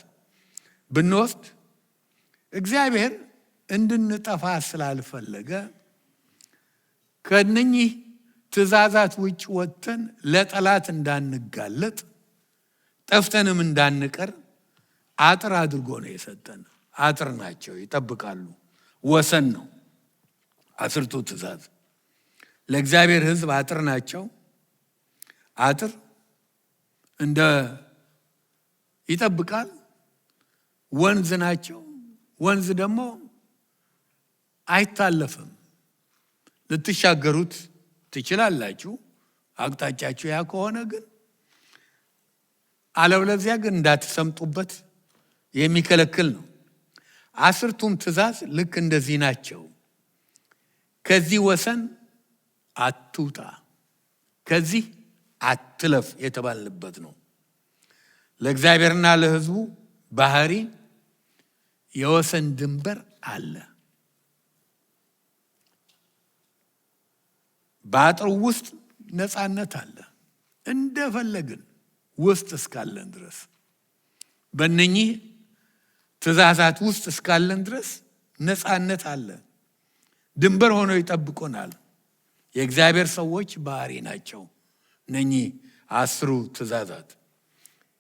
ብንወስድ እግዚአብሔር እንድንጠፋ ስላልፈለገ ከነኚህ ትእዛዛት ውጭ ወጥተን ለጠላት እንዳንጋለጥ ጠፍተንም እንዳንቀር አጥር አድርጎ ነው የሰጠን። አጥር ናቸው፣ ይጠብቃሉ። ወሰን ነው 10 ትእዛዝ ለእግዚአብሔር ሕዝብ አጥር ናቸው። አጥር እንደ ይጠብቃል። ወንዝ ናቸው። ወንዝ ደግሞ አይታለፍም። ልትሻገሩት ትችላላችሁ አቅጣጫችሁ ያ ከሆነ ግን፣ አለበለዚያ ግን እንዳትሰምጡበት የሚከለክል ነው። 10ቱም ትእዛዝ ልክ እንደዚህ ናቸው። ከዚህ ወሰን አትውጣ፣ ከዚህ አትለፍ የተባልንበት ነው። ለእግዚአብሔርና ለሕዝቡ ባህሪ የወሰን ድንበር አለ። በአጥሩ ውስጥ ነፃነት አለ፣ እንደፈለግን ውስጥ እስካለን ድረስ። በእነኚህ ትእዛዛት ውስጥ እስካለን ድረስ ነፃነት አለ። ድንበር ሆነው ይጠብቁናል። የእግዚአብሔር ሰዎች ባህሪ ናቸው እነኚህ 10 ትእዛዛት።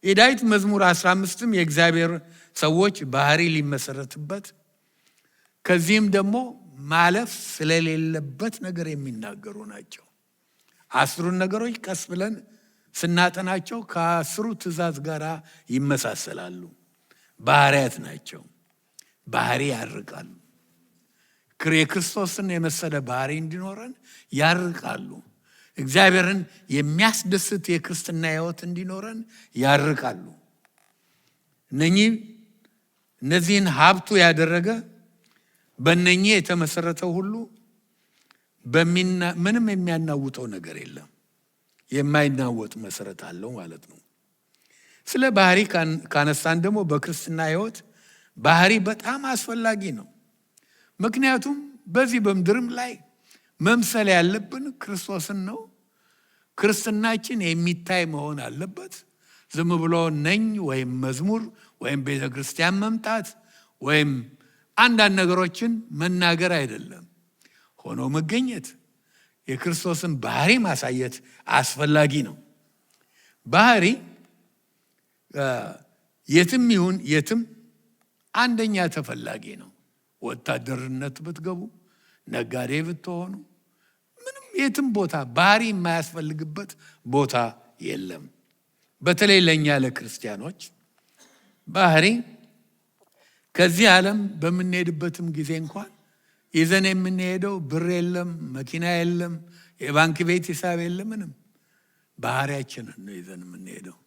የዳዊት መዝሙር 15ም የእግዚአብሔር ሰዎች ባህሪ ሊመሰረትበት ከዚህም ደግሞ ማለፍ ስለሌለበት ነገር የሚናገሩ ናቸው። 10ሩን ነገሮች ቀስ ብለን ስናጠናቸው ከ10ሩ ትእዛዝ ጋር ይመሳሰላሉ። ባህሪያት ናቸው። ባህሪ ያርቃሉ። የክርስቶስን የመሰለ ባህሪ እንዲኖረን ያርቃሉ። እግዚአብሔርን የሚያስደስት የክርስትና ሕይወት እንዲኖረን ያርቃሉ። እነዚህን ሀብቱ ያደረገ በእነኚህ የተመሰረተው ሁሉ ምንም የሚያናውጠው ነገር የለም። የማይናወጥ መሰረት አለው ማለት ነው። ስለ ባህሪ ካነሳን ደግሞ በክርስትና ሕይወት ባህሪ በጣም አስፈላጊ ነው። ምክንያቱም በዚህ በምድርም ላይ መምሰል ያለብን ክርስቶስን ነው። ክርስትናችን የሚታይ መሆን አለበት። ዝም ብሎ ነኝ ወይም መዝሙር ወይም ቤተ ክርስቲያን መምጣት ወይም አንዳንድ ነገሮችን መናገር አይደለም። ሆኖ መገኘት፣ የክርስቶስን ባህሪ ማሳየት አስፈላጊ ነው። ባህሪ የትም ይሁን የትም አንደኛ ተፈላጊ ነው። ወታደርነት ብትገቡ፣ ነጋዴ ብትሆኑ፣ ምንም የትም ቦታ ባህሪ የማያስፈልግበት ቦታ የለም። በተለይ ለእኛ ለክርስቲያኖች ባህሪ ከዚህ ዓለም በምንሄድበትም ጊዜ እንኳን ይዘን የምንሄደው ብር የለም፣ መኪና የለም፣ የባንክ ቤት ሂሳብ የለም። ምንም ባህሪያችንን ነው ይዘን የምንሄደው።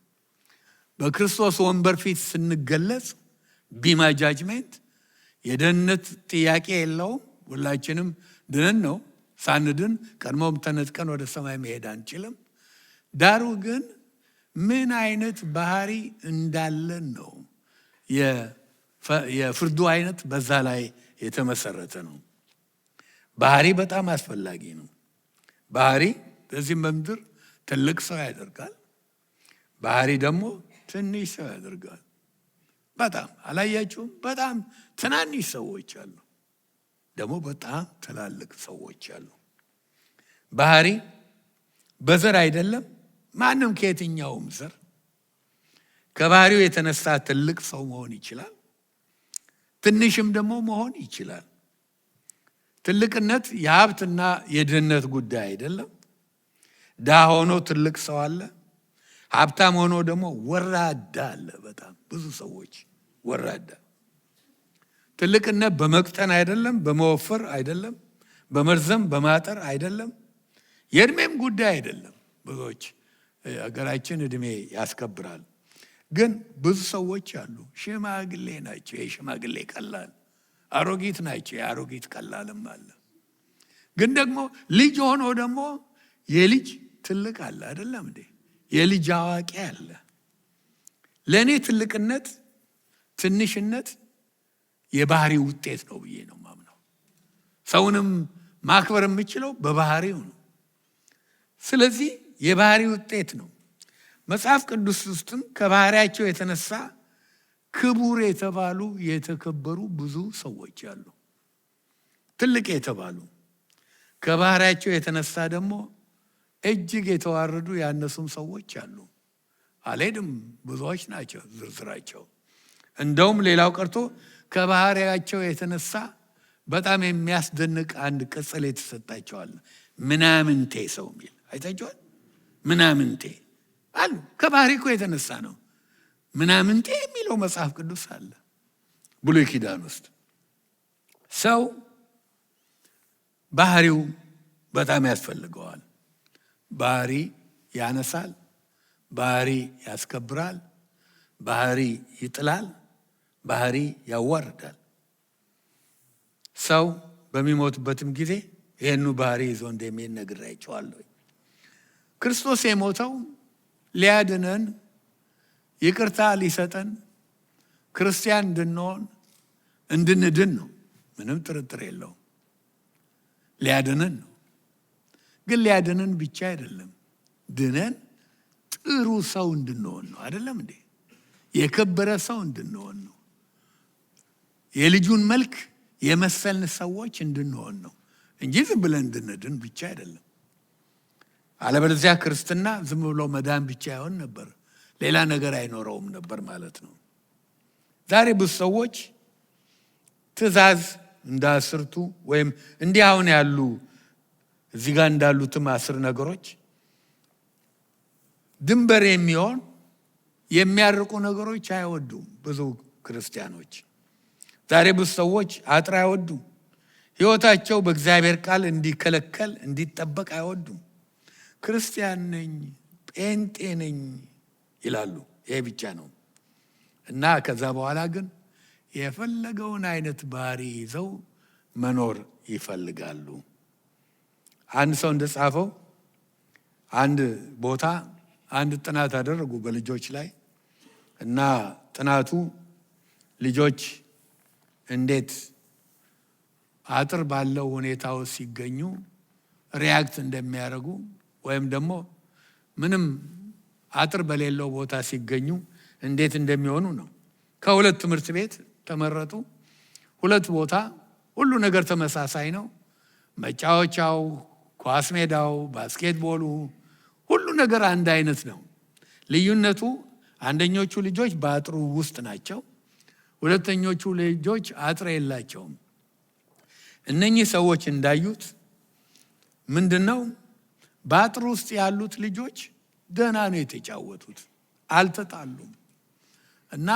በክርስቶስ ወንበር ፊት ስንገለጽ ቢማ ጃጅሜንት የደህንነት ጥያቄ የለውም። ሁላችንም ድነን ነው። ሳንድን ቀድሞም ተነጥቀን ወደ ሰማይ መሄድ አንችልም። ዳሩ ግን ምን አይነት ባህሪ እንዳለን ነው የፍርዱ አይነት በዛ ላይ የተመሰረተ ነው። ባህሪ በጣም አስፈላጊ ነው። ባህሪ በዚህ ምድር ትልቅ ሰው ያደርጋል። ባህሪ ደግሞ ትንሽ ሰው ያደርጋል። በጣም አላያችሁም? በጣም ትናንሽ ሰዎች አሉ፣ ደግሞ በጣም ትላልቅ ሰዎች አሉ። ባህሪ በዘር አይደለም። ማንም ከየትኛውም ዘር ከባህሪው የተነሳ ትልቅ ሰው መሆን ይችላል፣ ትንሽም ደግሞ መሆን ይችላል። ትልቅነት የሀብትና የድህነት ጉዳይ አይደለም። ድሃ ሆኖ ትልቅ ሰው አለ፣ ሀብታም ሆኖ ደግሞ ወራዳ አለ። በጣም ብዙ ሰዎች ወራዳ። ትልቅነት በመቅጠን አይደለም፣ በመወፈር አይደለም፣ በመርዘም በማጠር አይደለም፣ የእድሜም ጉዳይ አይደለም። ብዙዎች ሀገራችን እድሜ ያስከብራል። ግን ብዙ ሰዎች አሉ ሽማግሌ ናቸው፣ የሽማግሌ ቀላል፣ አሮጊት ናቸው፣ የአሮጊት ቀላልም አለ። ግን ደግሞ ልጅ ሆኖ ደግሞ የልጅ ትልቅ አለ። አይደለም እንዴ? የልጅ አዋቂ አለ። ለእኔ ትልቅነት ትንሽነት የባህሪ ውጤት ነው ብዬ ነው ማምነው። ሰውንም ማክበር የምችለው በባህሪው ነው። ስለዚህ የባህሪ ውጤት ነው። መጽሐፍ ቅዱስ ውስጥም ከባህሪያቸው የተነሳ ክቡር የተባሉ የተከበሩ ብዙ ሰዎች አሉ። ትልቅ የተባሉ ከባህሪያቸው የተነሳ ደግሞ እጅግ የተዋረዱ ያነሱም ሰዎች አሉ። አልሄድም፣ ብዙዎች ናቸው ዝርዝራቸው። እንደውም ሌላው ቀርቶ ከባህሪያቸው የተነሳ በጣም የሚያስደንቅ አንድ ቅጽል የተሰጣቸዋል። ምናምንቴ ሰው የሚል አይታችኋል? ምናምንቴ አሉ። ከባህሪ እኮ የተነሳ ነው። ምናምንቴ የሚለው መጽሐፍ ቅዱስ አለ ብሉይ ኪዳን ውስጥ። ሰው ባህሪው በጣም ያስፈልገዋል። ባህሪ ያነሳል፣ ባህሪ ያስከብራል፣ ባህሪ ይጥላል፣ ባህሪ ያዋርዳል። ሰው በሚሞትበትም ጊዜ ይህኑ ባህሪ ይዞ እንደሚሄድ ነግሬያቸዋለሁ። ክርስቶስ የሞተው ሊያድነን፣ ይቅርታ ሊሰጠን፣ ክርስቲያን እንድንሆን እንድንድን ነው። ምንም ጥርጥር የለውም። ሊያድነን ነው። ግን ሊያድነን ብቻ አይደለም፣ ድነን ጥሩ ሰው እንድንሆን ነው። አይደለም እንዴ? የከበረ ሰው እንድንሆን ነው። የልጁን መልክ የመሰልን ሰዎች እንድንሆን ነው እንጂ ዝም ብለን እንድንድን ብቻ አይደለም። አለበለዚያ ክርስትና ዝም ብሎ መዳን ብቻ ይሆን ነበር፣ ሌላ ነገር አይኖረውም ነበር ማለት ነው። ዛሬ ብዙ ሰዎች ትእዛዝ እንደ 10ቱ ወይም እንዲህ አሁን ያሉ እዚህ ጋር እንዳሉትም 10 ነገሮች ድንበር የሚሆን የሚያርቁ ነገሮች አይወዱም ብዙ ክርስቲያኖች። ዛሬ ብዙ ሰዎች አጥር አይወዱም። ሕይወታቸው በእግዚአብሔር ቃል እንዲከለከል እንዲጠበቅ አይወዱም። ክርስቲያን ነኝ፣ ጴንጤ ነኝ ይላሉ። ይሄ ብቻ ነው እና ከዛ በኋላ ግን የፈለገውን አይነት ባህሪ ይዘው መኖር ይፈልጋሉ። አንድ ሰው እንደጻፈው አንድ ቦታ አንድ ጥናት አደረጉ በልጆች ላይ እና ጥናቱ ልጆች እንዴት አጥር ባለው ሁኔታ ውስጥ ሲገኙ ሪያክት እንደሚያደርጉ ወይም ደግሞ ምንም አጥር በሌለው ቦታ ሲገኙ እንዴት እንደሚሆኑ ነው። ከሁለት ትምህርት ቤት ተመረጡ። ሁለት ቦታ ሁሉ ነገር ተመሳሳይ ነው። መጫወቻው፣ ኳስ ሜዳው፣ ባስኬትቦሉ ሁሉ ነገር አንድ አይነት ነው። ልዩነቱ አንደኞቹ ልጆች በአጥሩ ውስጥ ናቸው። ሁለተኞቹ ልጆች አጥር የላቸውም። እነኚህ ሰዎች እንዳዩት ምንድነው? በአጥር ውስጥ ያሉት ልጆች ደህና ነው የተጫወቱት፣ አልተጣሉም እና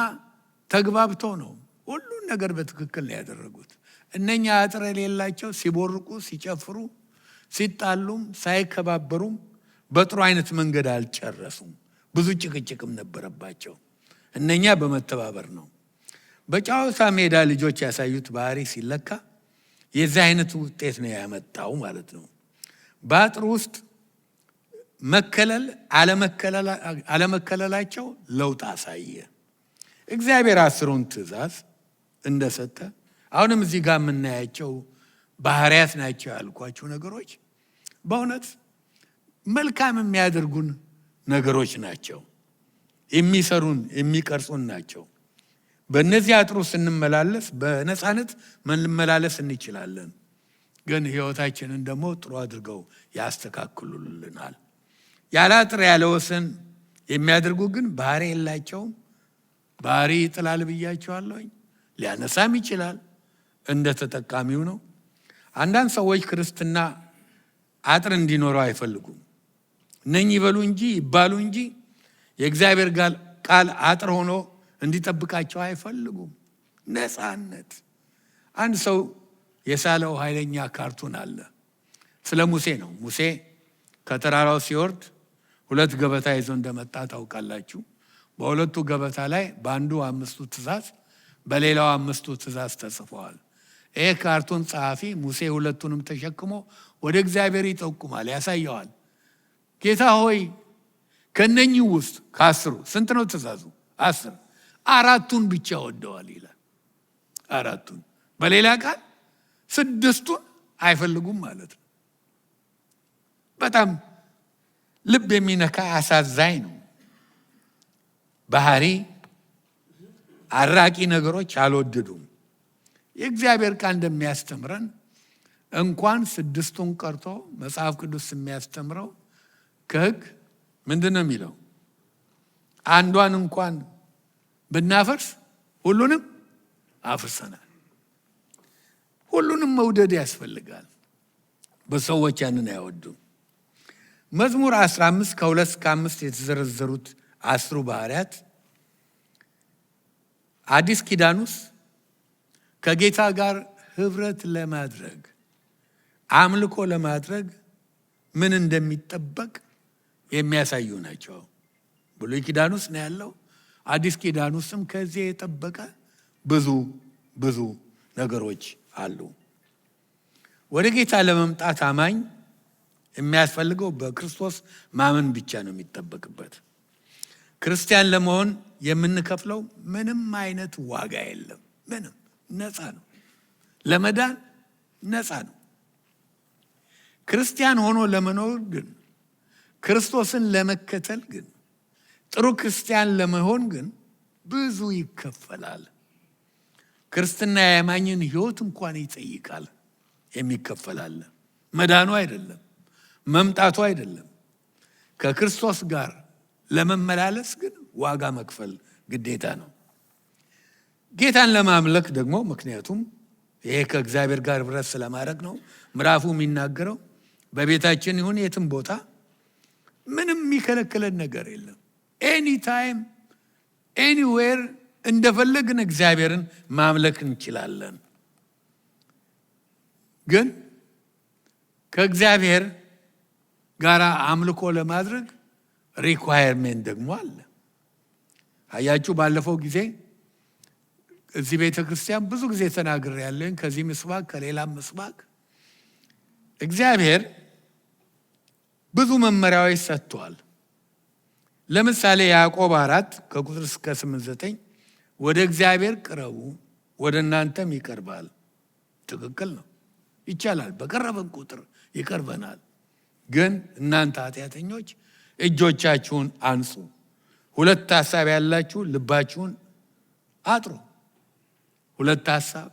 ተግባብተው ነው ሁሉን ነገር በትክክል ነው ያደረጉት። እነኛ አጥር የሌላቸው ሲቦርቁ፣ ሲጨፍሩ፣ ሲጣሉም ሳይከባበሩም በጥሩ አይነት መንገድ አልጨረሱም። ብዙ ጭቅጭቅም ነበረባቸው። እነኛ በመተባበር ነው። በጨዋታ ሜዳ ልጆች ያሳዩት ባህሪ ሲለካ የዚህ አይነት ውጤት ነው ያመጣው ማለት ነው። በአጥር ውስጥ መከለል አለመከለላቸው ለውጥ አሳየ። እግዚአብሔር 10ን ትእዛዝ እንደሰጠ አሁንም እዚህ ጋር የምናያቸው ባህሪያት ናቸው ያልኳቸው ነገሮች በእውነት መልካም የሚያደርጉን ነገሮች ናቸው። የሚሰሩን የሚቀርጹን ናቸው። በእነዚህ አጥሩ ስንመላለስ በነፃነት መመላለስ እንችላለን። ግን ሕይወታችንን ደግሞ ጥሩ አድርገው ያስተካክሉልናል። ያለ አጥር ያለ ወሰን የሚያደርጉ ግን ባህሪ የላቸውም። ባህሪ ይጥላል ብያቸዋለሁኝ። ሊያነሳም ይችላል፣ እንደ ተጠቃሚው ነው። አንዳንድ ሰዎች ክርስትና አጥር እንዲኖረው አይፈልጉም። እነኚህ ይበሉ እንጂ ይባሉ እንጂ የእግዚአብሔር ቃል አጥር ሆኖ እንዲጠብቃቸው አይፈልጉም። ነፃነት። አንድ ሰው የሳለው ኃይለኛ ካርቱን አለ። ስለ ሙሴ ነው። ሙሴ ከተራራው ሲወርድ 2 ገበታ ይዞ እንደመጣ ታውቃላችሁ። በሁለቱ ገበታ ላይ በአንዱ 5ቱ ትእዛዝ፣ በሌላው 5ቱ ትእዛዝ ተጽፈዋል። ይሄ ካርቱን ጸሐፊ ሙሴ 2ቱንም ተሸክሞ ወደ እግዚአብሔር ይጠቁማል፣ ያሳየዋል። ጌታ ሆይ ከነኚህ ውስጥ ከ10 ስንት ነው ትእዛዙ? 10 4ቱን ብቻ ወደዋል ይላል። 4ቱን በሌላ ቃል 6ቱን አይፈልጉም ማለት ነው። በጣም ልብ የሚነካ አሳዛኝ ነው። ባህሪ አራቂ ነገሮች አልወደዱም። የእግዚአብሔር ቃል እንደሚያስተምረን እንኳን 6ቱን ቀርቶ መጽሐፍ ቅዱስ የሚያስተምረው ከሕግ ምንድን ነው የሚለው? አንዷን እንኳን ብናፈርስ ሁሉንም አፍርሰናል። ሁሉንም መውደድ ያስፈልጋል። በሰዎች ያንን አይወዱም። መዝሙር 15 ከ2-5 የተዘረዘሩት 10 ባህሪያት አዲስ ኪዳን ውስጥ ከጌታ ጋር ህብረት ለማድረግ አምልኮ ለማድረግ ምን እንደሚጠበቅ የሚያሳዩ ናቸው። ብሉይ ኪዳን ውስጥ ነው ያለው። አዲስ ኪዳን ውስጥም ከዚህ የጠበቀ ብዙ ነገሮች አሉ። ወደ ጌታ ለመምጣት አማኝ የሚያስፈልገው በክርስቶስ ማመን ብቻ ነው የሚጠበቅበት። ክርስቲያን ለመሆን የምንከፍለው ምንም አይነት ዋጋ የለም። ምንም ነፃ ነው። ለመዳን ነፃ ነው። ክርስቲያን ሆኖ ለመኖር ግን፣ ክርስቶስን ለመከተል ግን፣ ጥሩ ክርስቲያን ለመሆን ግን ብዙ ይከፈላል። ክርስትና የአማኝን ሕይወት እንኳን ይጠይቃል። የሚከፈላል። መዳኑ አይደለም፣ መምጣቱ አይደለም። ከክርስቶስ ጋር ለመመላለስ ግን ዋጋ መክፈል ግዴታ ነው። ጌታን ለማምለክ ደግሞ ምክንያቱም ይሄ ከእግዚአብሔር ጋር ህብረት ስለማድረግ ነው። ምዕራፉ የሚናገረው በቤታችን ይሁን የትም ቦታ ምንም የሚከለክለን ነገር የለም። ኤኒ ታይም ኤኒዌር እንደፈለግን እግዚአብሔርን ማምለክ እንችላለን። ግን ከእግዚአብሔር ጋር አምልኮ ለማድረግ ሪኳየርሜንት ደግሞ አለ። አያችሁ፣ ባለፈው ጊዜ እዚህ ቤተ ክርስቲያን ብዙ ጊዜ ተናግሬያለሁ። ከዚህ ምስባክ ከሌላም ምስባክ እግዚአብሔር ብዙ መመሪያዎች ሰጥቷል። ለምሳሌ ያዕቆብ 4 ከቁጥር እስከ 8-9 ወደ እግዚአብሔር ቅረቡ ወደ እናንተም ይቀርባል። ትክክል ነው፣ ይቻላል። በቀረበን ቁጥር ይቀርበናል። ግን እናንተ ኃጢአተኞች እጆቻችሁን አንጹ፣ ሁለት ሐሳብ ያላችሁ ልባችሁን አጥሩ። ሁለት ሐሳብ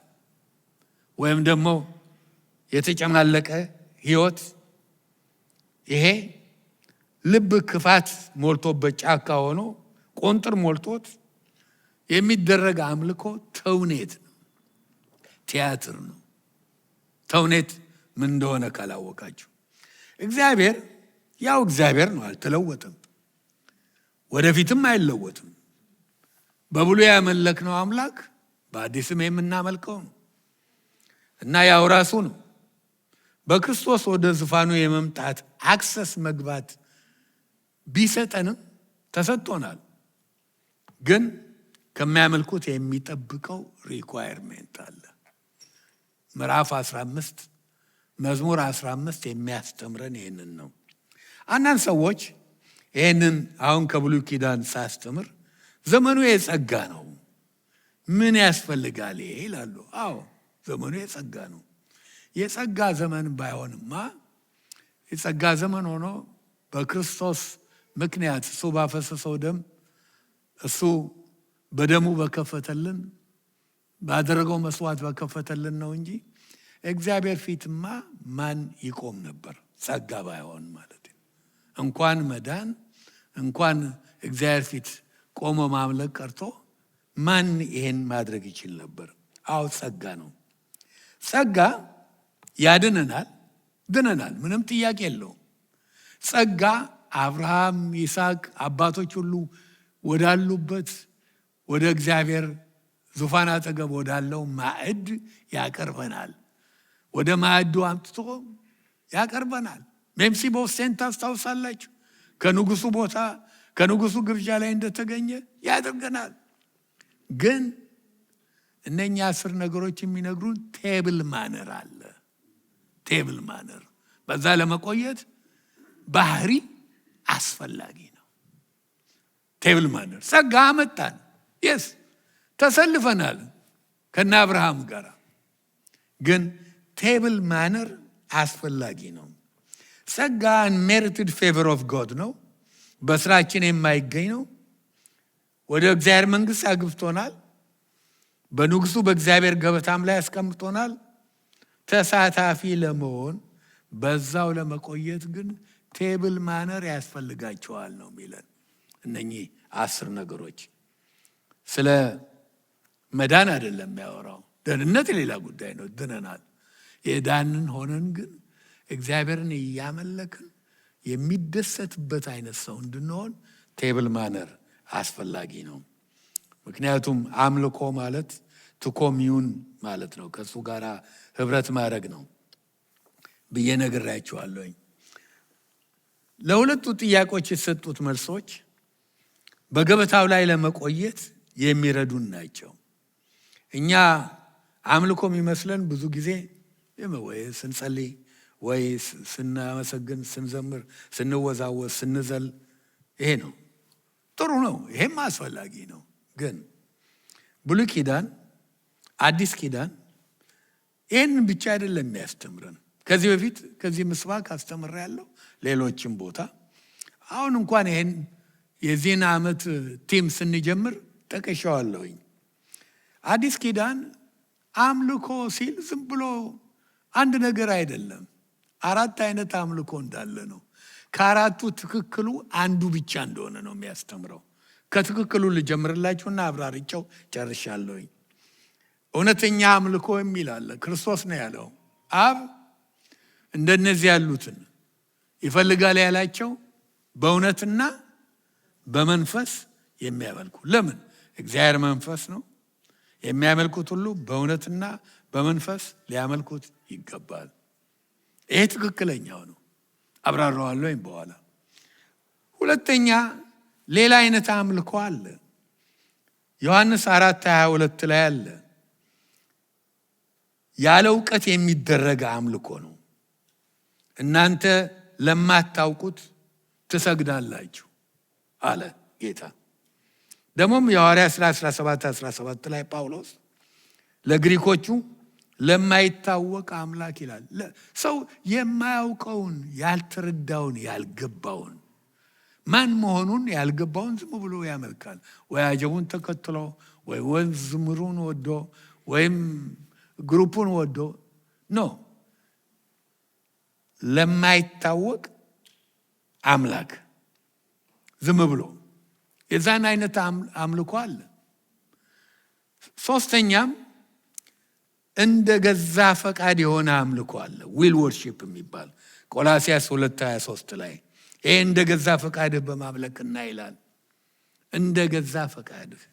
ወይም ደግሞ የተጨማለቀ ህይወት፣ ይሄ ልብ ክፋት ሞልቶበት ጫካ ሆኖ ቆንጥር ሞልቶት የሚደረግ አምልኮ ተውኔት ነው፣ ቲያትር ነው። ተውኔት ምን እንደሆነ ካላወቃችሁ፣ እግዚአብሔር ያው እግዚአብሔር ነው፣ አልተለወጠም፣ ወደፊትም አይለወጥም። በብሉይ ያመለክነው አምላክ በአዲስም የምናመልከው ነው እና ያው ራሱ ነው። በክርስቶስ ወደ ዙፋኑ የመምጣት አክሰስ መግባት ቢሰጠንም ተሰጥቶናል። ግን ከሚያመልኩት የሚጠብቀው ሪኳየርሜንት አለ። ምዕራፍ 15 መዝሙር 15 የሚያስተምረን ይህንን ነው። አንዳንድ ሰዎች ይህንን አሁን ከብሉይ ኪዳን ሳስተምር ዘመኑ የጸጋ ነው፣ ምን ያስፈልጋል ይሄ ይላሉ። አዎ ዘመኑ የጸጋ ነው። የጸጋ ዘመን ባይሆንማ የጸጋ ዘመን ሆኖ በክርስቶስ ምክንያት እሱ ባፈሰሰው ደም እሱ በደሙ በከፈተልን ባደረገው መስዋዕት በከፈተልን ነው እንጂ እግዚአብሔር ፊትማ ማን ይቆም ነበር? ጸጋ ባይሆን ማለት ነው። እንኳን መዳን እንኳን እግዚአብሔር ፊት ቆሞ ማምለክ ቀርቶ ማን ይሄን ማድረግ ይችል ነበር? አዎ ጸጋ ነው። ጸጋ ያድነናል፣ ድነናል፣ ምንም ጥያቄ የለውም። ጸጋ አብርሃም፣ ይስሐቅ አባቶች ሁሉ ወዳሉበት ወደ እግዚአብሔር ዙፋን አጠገብ ወዳለው ማዕድ ያቀርበናል። ወደ ማዕዱ አምጥቶ ያቀርበናል። ሜምፊቦስቴን ታስታውሳላችሁ? ከንጉሱ ቦታ ከንጉሱ ግብዣ ላይ እንደተገኘ ያደርገናል። ግን እነኛ 10 ነገሮች የሚነግሩን ቴብል ማነር አለ። ቴብል ማነር፣ በዛ ለመቆየት ባህሪ አስፈላጊ ነው። ቴብል ማነር ጸጋ አመጣን። የስ ተሰልፈናል ከነ አብርሃም ጋር። ግን ቴብል ማነር አስፈላጊ ነው። ጸጋ አንሜሪትድ ፌቨር ኦፍ ጎድ ነው። በስራችን የማይገኝ ነው። ወደ እግዚአብሔር መንግስት አግብቶናል። በንጉሱ በእግዚአብሔር ገበታም ላይ ያስቀምጦናል። ተሳታፊ ለመሆን በዛው ለመቆየት ግን ቴብል ማነር ያስፈልጋቸዋል ነው የሚለን። እነኚህ 10 ነገሮች ስለ መዳን አይደለም የሚያወራው። ደህንነት ሌላ ጉዳይ ነው፣ ድነናል። የዳንን ሆነን ግን እግዚአብሔርን እያመለክን የሚደሰትበት አይነት ሰው እንድንሆን ቴብል ማነር አስፈላጊ ነው። ምክንያቱም አምልኮ ማለት ቱ ኮሚዩን ማለት ነው፣ ከእሱ ጋር ህብረት ማድረግ ነው ብዬ ነግሬያችኋለሁኝ። ለሁለቱ ጥያቄዎች የተሰጡት መልሶች በገበታው ላይ ለመቆየት የሚረዱን ናቸው። እኛ አምልኮ የሚመስለን ብዙ ጊዜ ወይ ስንጸልይ ወይ ስናመሰግን፣ ስንዘምር፣ ስንወዛወዝ፣ ስንዘል፣ ይሄ ነው። ጥሩ ነው፣ ይሄም አስፈላጊ ነው። ግን ብሉይ ኪዳን አዲስ ኪዳን ይህንን ብቻ አይደለም የሚያስተምረን። ከዚህ በፊት ከዚህ ምስባክ አስተምሬያለሁ፣ ሌሎችም ቦታ። አሁን እንኳን ይሄን የዚህን ዓመት ቲም ስንጀምር ጠቅሼዋለሁኝ። አዲስ ኪዳን አምልኮ ሲል ዝም ብሎ አንድ ነገር አይደለም። 4 አይነት አምልኮ እንዳለ ነው። ከ4ቱ ትክክሉ አንዱ ብቻ እንደሆነ ነው የሚያስተምረው። ከትክክሉ ልጀምርላችሁና አብራርቸው ጨርሻለሁኝ። እውነተኛ አምልኮ የሚል አለ። ክርስቶስ ነው ያለው። አብ እንደነዚህ ያሉትን ይፈልጋል ያላቸው በእውነትና በመንፈስ የሚያመልኩ። ለምን? እግዚአብሔር መንፈስ ነው። የሚያመልኩት ሁሉ በእውነትና በመንፈስ ሊያመልኩት ይገባል። ይሄ ትክክለኛው ነው። አብራራዋለሁ በኋላ። ሁለተኛ ሌላ አይነት አምልኮ አለ። ዮሐንስ 4:22 ላይ አለ። ያለ እውቀት የሚደረግ አምልኮ ነው። እናንተ ለማታውቁት ትሰግዳላችሁ አለ ጌታ። ደግሞም የሐዋርያት ሥራ 17:17 ላይ ጳውሎስ ለግሪኮቹ ለማይታወቅ አምላክ ይላል። ሰው የማያውቀውን፣ ያልተረዳውን፣ ያልገባውን ማን መሆኑን ያልገባውን ዝም ብሎ ያመልካል። ወይ አጀቡን ተከትሎ ወይ ወንዝምሩን ወዶ ወይም ግሩፑን ወዶ ነው። ለማይታወቅ አምላክ ዝም ብሎ የዛን አይነት አምልኮ አለ። ሶስተኛም እንደ ገዛ ፈቃድ የሆነ አምልኮ አለ። ዊል ወርሺፕ የሚባል ቆላስይስ 2:23 ላይ ይሄ እንደ ገዛ ፈቃድህ በማምለክና ይላል። እንደ ገዛ ፈቃድህ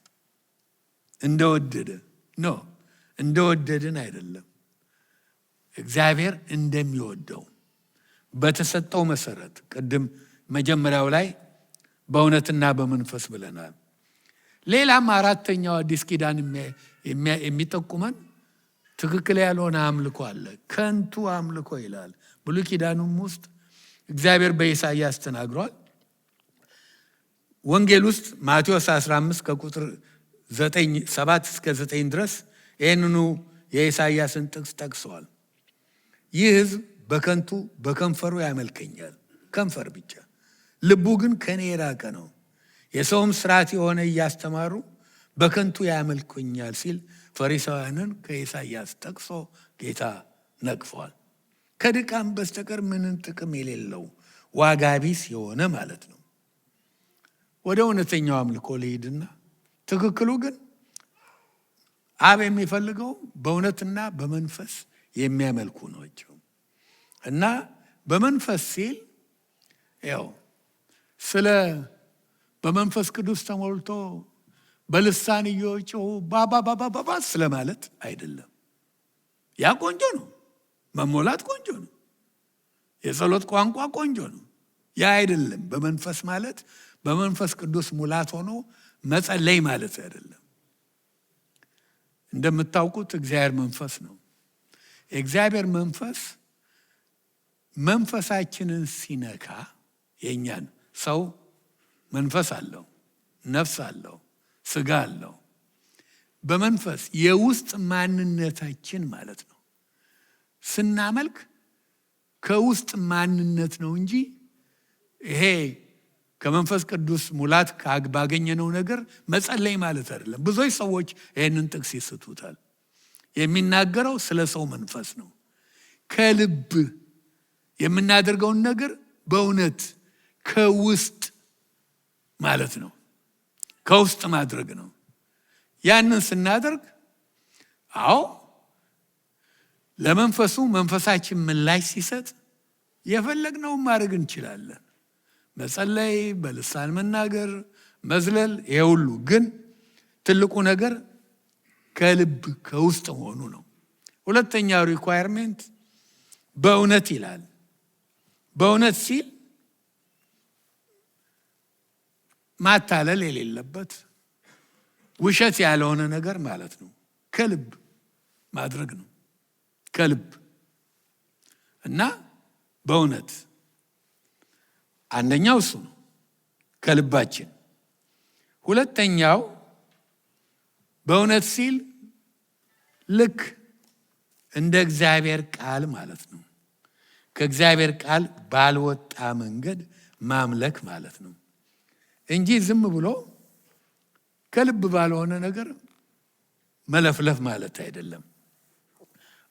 እንደወደደ ነው። እንደወደድን አይደለም። እግዚአብሔር እንደሚወደው በተሰጠው መሰረት ቅድም መጀመሪያው ላይ በእውነትና በመንፈስ ብለናል። ሌላም አራተኛው አዲስ ኪዳን የሚጠቁመን ትክክል ያልሆነ አምልኮ አለ። ከንቱ አምልኮ ይላል። ብሉይ ኪዳኑም ውስጥ እግዚአብሔር በኢሳይያስ ተናግሯል። ወንጌል ውስጥ ማቴዎስ 15 ከቁጥር 7-9 ድረስ ይህንኑ የኢሳይያስን ጥቅስ ጠቅሰዋል። ይህ ሕዝብ በከንቱ በከንፈሩ ያመልከኛል፣ ከንፈር ብቻ፣ ልቡ ግን ከኔ የራቀ ነው። የሰውም ስርዓት የሆነ እያስተማሩ በከንቱ ያመልኩኛል ሲል ፈሪሳውያንን ከኢሳይያስ ጠቅሶ ጌታ ነቅፏል። ከድካም በስተቀር ምንም ጥቅም የሌለው ዋጋ ቢስ የሆነ ማለት ነው። ወደ እውነተኛው አምልኮ ልሂድና ትክክሉ ግን አብ የሚፈልገው በእውነትና በመንፈስ የሚያመልኩ ናቸው። እና በመንፈስ ሲል ያው ስለ በመንፈስ ቅዱስ ተሞልቶ በልሳን እየጮሁ ባባባባባ ስለማለት አይደለም። ያ ቆንጆ ነው። መሞላት ቆንጆ ነው። የጸሎት ቋንቋ ቆንጆ ነው። ያ አይደለም። በመንፈስ ማለት በመንፈስ ቅዱስ ሙላት ሆኖ መጸለይ ማለት አይደለም። እንደምታውቁት እግዚአብሔር መንፈስ ነው። የእግዚአብሔር መንፈስ መንፈሳችንን ሲነካ የኛን ሰው መንፈስ አለው፣ ነፍስ አለው፣ ስጋ አለው። በመንፈስ የውስጥ ማንነታችን ማለት ነው። ስናመልክ ከውስጥ ማንነት ነው እንጂ ይሄ ከመንፈስ ቅዱስ ሙላት ባገኘነው ነገር መጸለይ ማለት አይደለም። ብዙዎች ሰዎች ይህንን ጥቅስ ይስቱታል። የሚናገረው ስለ ሰው መንፈስ ነው። ከልብ የምናደርገውን ነገር በእውነት ከውስጥ ማለት ነው። ከውስጥ ማድረግ ነው። ያንን ስናደርግ አዎ ለመንፈሱ መንፈሳችን ምላሽ ሲሰጥ የፈለግነውን ማድረግ እንችላለን። መጸለይ፣ በልሳን መናገር፣ መዝለል፣ ይሄ ሁሉ ግን ትልቁ ነገር ከልብ ከውስጥ መሆኑ ነው። ሁለተኛው ሪኳየርሜንት በእውነት ይላል። በእውነት ሲል ማታለል የሌለበት ውሸት ያልሆነ ነገር ማለት ነው። ከልብ ማድረግ ነው። ከልብ እና በእውነት አንደኛው እሱ ነው፣ ከልባችን። ሁለተኛው በእውነት ሲል ልክ እንደ እግዚአብሔር ቃል ማለት ነው። ከእግዚአብሔር ቃል ባልወጣ መንገድ ማምለክ ማለት ነው እንጂ ዝም ብሎ ከልብ ባልሆነ ነገር መለፍለፍ ማለት አይደለም።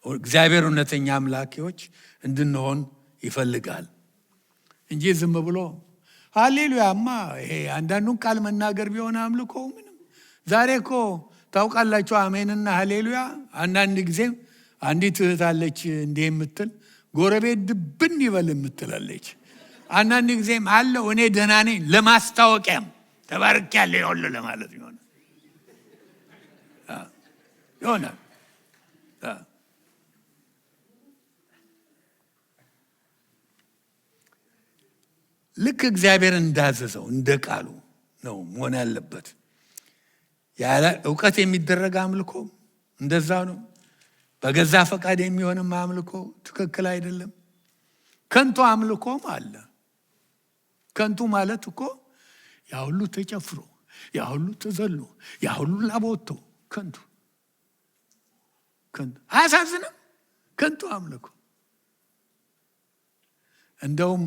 እግዚአብሔር እውነተኛ አምላኪዎች እንድንሆን ይፈልጋል እንጂ ዝም ብሎ ሃሌሉያማ ይሄ አንዳንዱን ቃል መናገር ቢሆን አምልኮ ምንም። ዛሬ እኮ ታውቃላችሁ። አሜንና ሃሌሉያ። አንዳንድ ጊዜም አንዲት እህት አለች እንዲህ የምትል ጎረቤት ድብን ይበል የምትላለች። አንዳንድ ጊዜም አለው እኔ ደህና ነኝ ለማስታወቂያም ተባርኬያለሁ ይሁን ለማለት ይሆናል። ልክ እግዚአብሔር እንዳዘዘው እንደ ቃሉ ነው መሆን ያለበት። ያለ እውቀት የሚደረግ አምልኮ እንደዛ ነው። በገዛ ፈቃድ የሚሆንም አምልኮ ትክክል አይደለም። ከንቱ አምልኮም አለ። ከንቱ ማለት እኮ ያ ሁሉ ተጨፍሮ፣ ያ ሁሉ ተዘሎ፣ ያ ሁሉ ላቦቶ ከንቱ አያሳዝንም? ከንቱ አምልኮ። እንደውም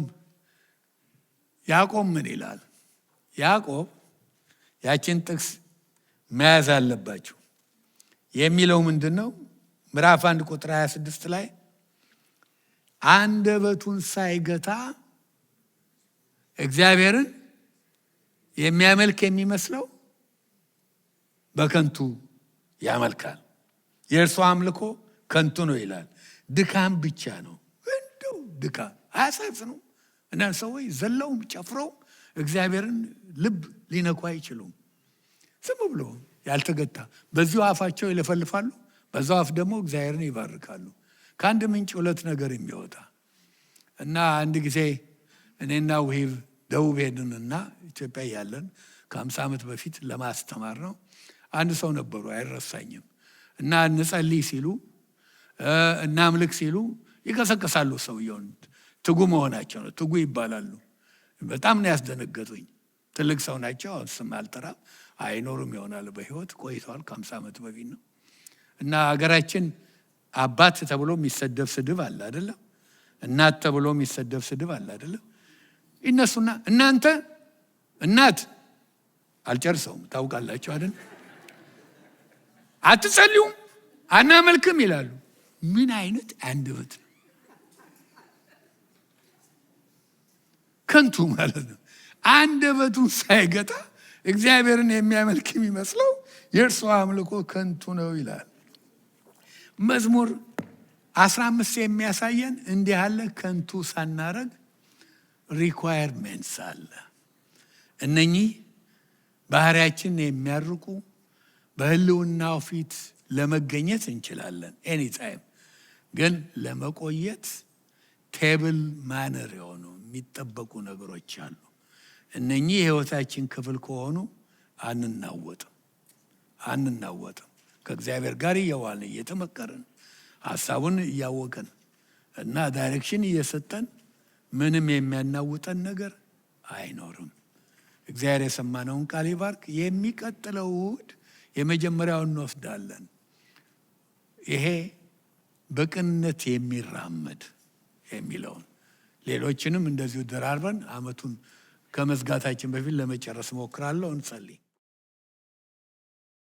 ያዕቆብ ምን ይላል? ያዕቆብ ያችን ጥቅስ መያዝ አለባቸው የሚለው ምንድን ነው? ምዕራፍ 1 ቁጥር 26 ላይ አንደበቱን ሳይገታ እግዚአብሔርን የሚያመልክ የሚመስለው በከንቱ ያመልካል፣ የእርሱ አምልኮ ከንቱ ነው ይላል። ድካም ብቻ ነው። እንደው ድካም አያሳዝኑም? እና ሰዎች ዘለውም ጨፍረው እግዚአብሔርን ልብ ሊነኩ አይችሉም። ዝም ብሎ ያልተገታ በዚሁ አፋቸው ይለፈልፋሉ፣ በዛው አፍ ደግሞ እግዚአብሔርን ይባርካሉ። ከአንድ ምንጭ ሁለት ነገር የሚወጣ እና አንድ ጊዜ እኔና ውሂብ ደቡብ ሄድንና ኢትዮጵያ ያለን ከ50 ዓመት በፊት ለማስተማር ነው። አንድ ሰው ነበሩ አይረሳኝም። እና እንጸልይ ሲሉ እናምልክ ሲሉ ይቀሰቅሳሉ። ሰውየውን ትጉ መሆናቸው ነው፣ ትጉ ይባላሉ። በጣም ነው ያስደነገጡኝ። ትልቅ ሰው ናቸው። ስም አልጠራም፣ አይኖርም ይሆናል በህይወት ቆይተዋል። ከ50 ዓመት በፊት ነው። እና ሀገራችን አባት ተብሎ የሚሰደብ ስድብ አለ አይደለም? እናት ተብሎ የሚሰደብ ስድብ አለ አይደለም? ይነሱና እናንተ እናት አልጨርሰውም ታውቃላችሁ አይደል? አትጸልዩም አናመልክም ይላሉ። ምን አይነት አንደበት ነው? ከንቱ ማለት ነው። አንደበቱን ሳይገታ እግዚአብሔርን የሚያመልክ የሚመስለው የእርሱ አምልኮ ከንቱ ነው ይላል። መዝሙር 15 የሚያሳየን እንዲህ ያለ ከንቱ ሳናረግ ሪኳየርሜንትስ አለ። እነኚህ ባህሪያችን የሚያርቁ በህልውናው ፊት ለመገኘት እንችላለን ኤኒታይም። ግን ለመቆየት ቴብል ማነር የሆኑ የሚጠበቁ ነገሮች አሉ። እነኚህ የህይወታችን ክፍል ከሆኑ አንናወጥም። ከእግዚአብሔር ጋር እየዋልን እየተመከርን ሀሳቡን እያወቅን እና ዳይሬክሽን እየሰጠን ምንም የሚያናውጠን ነገር አይኖርም። እግዚአብሔር የሰማነውን ቃል ይባርክ። የሚቀጥለው እሑድ የመጀመሪያውን እንወስዳለን። ይሄ በቅንነት የሚራመድ የሚለውን ሌሎችንም እንደዚሁ ደራርበን አመቱን ከመዝጋታችን በፊት ለመጨረስ ሞክራለሁ። እንጸልይ።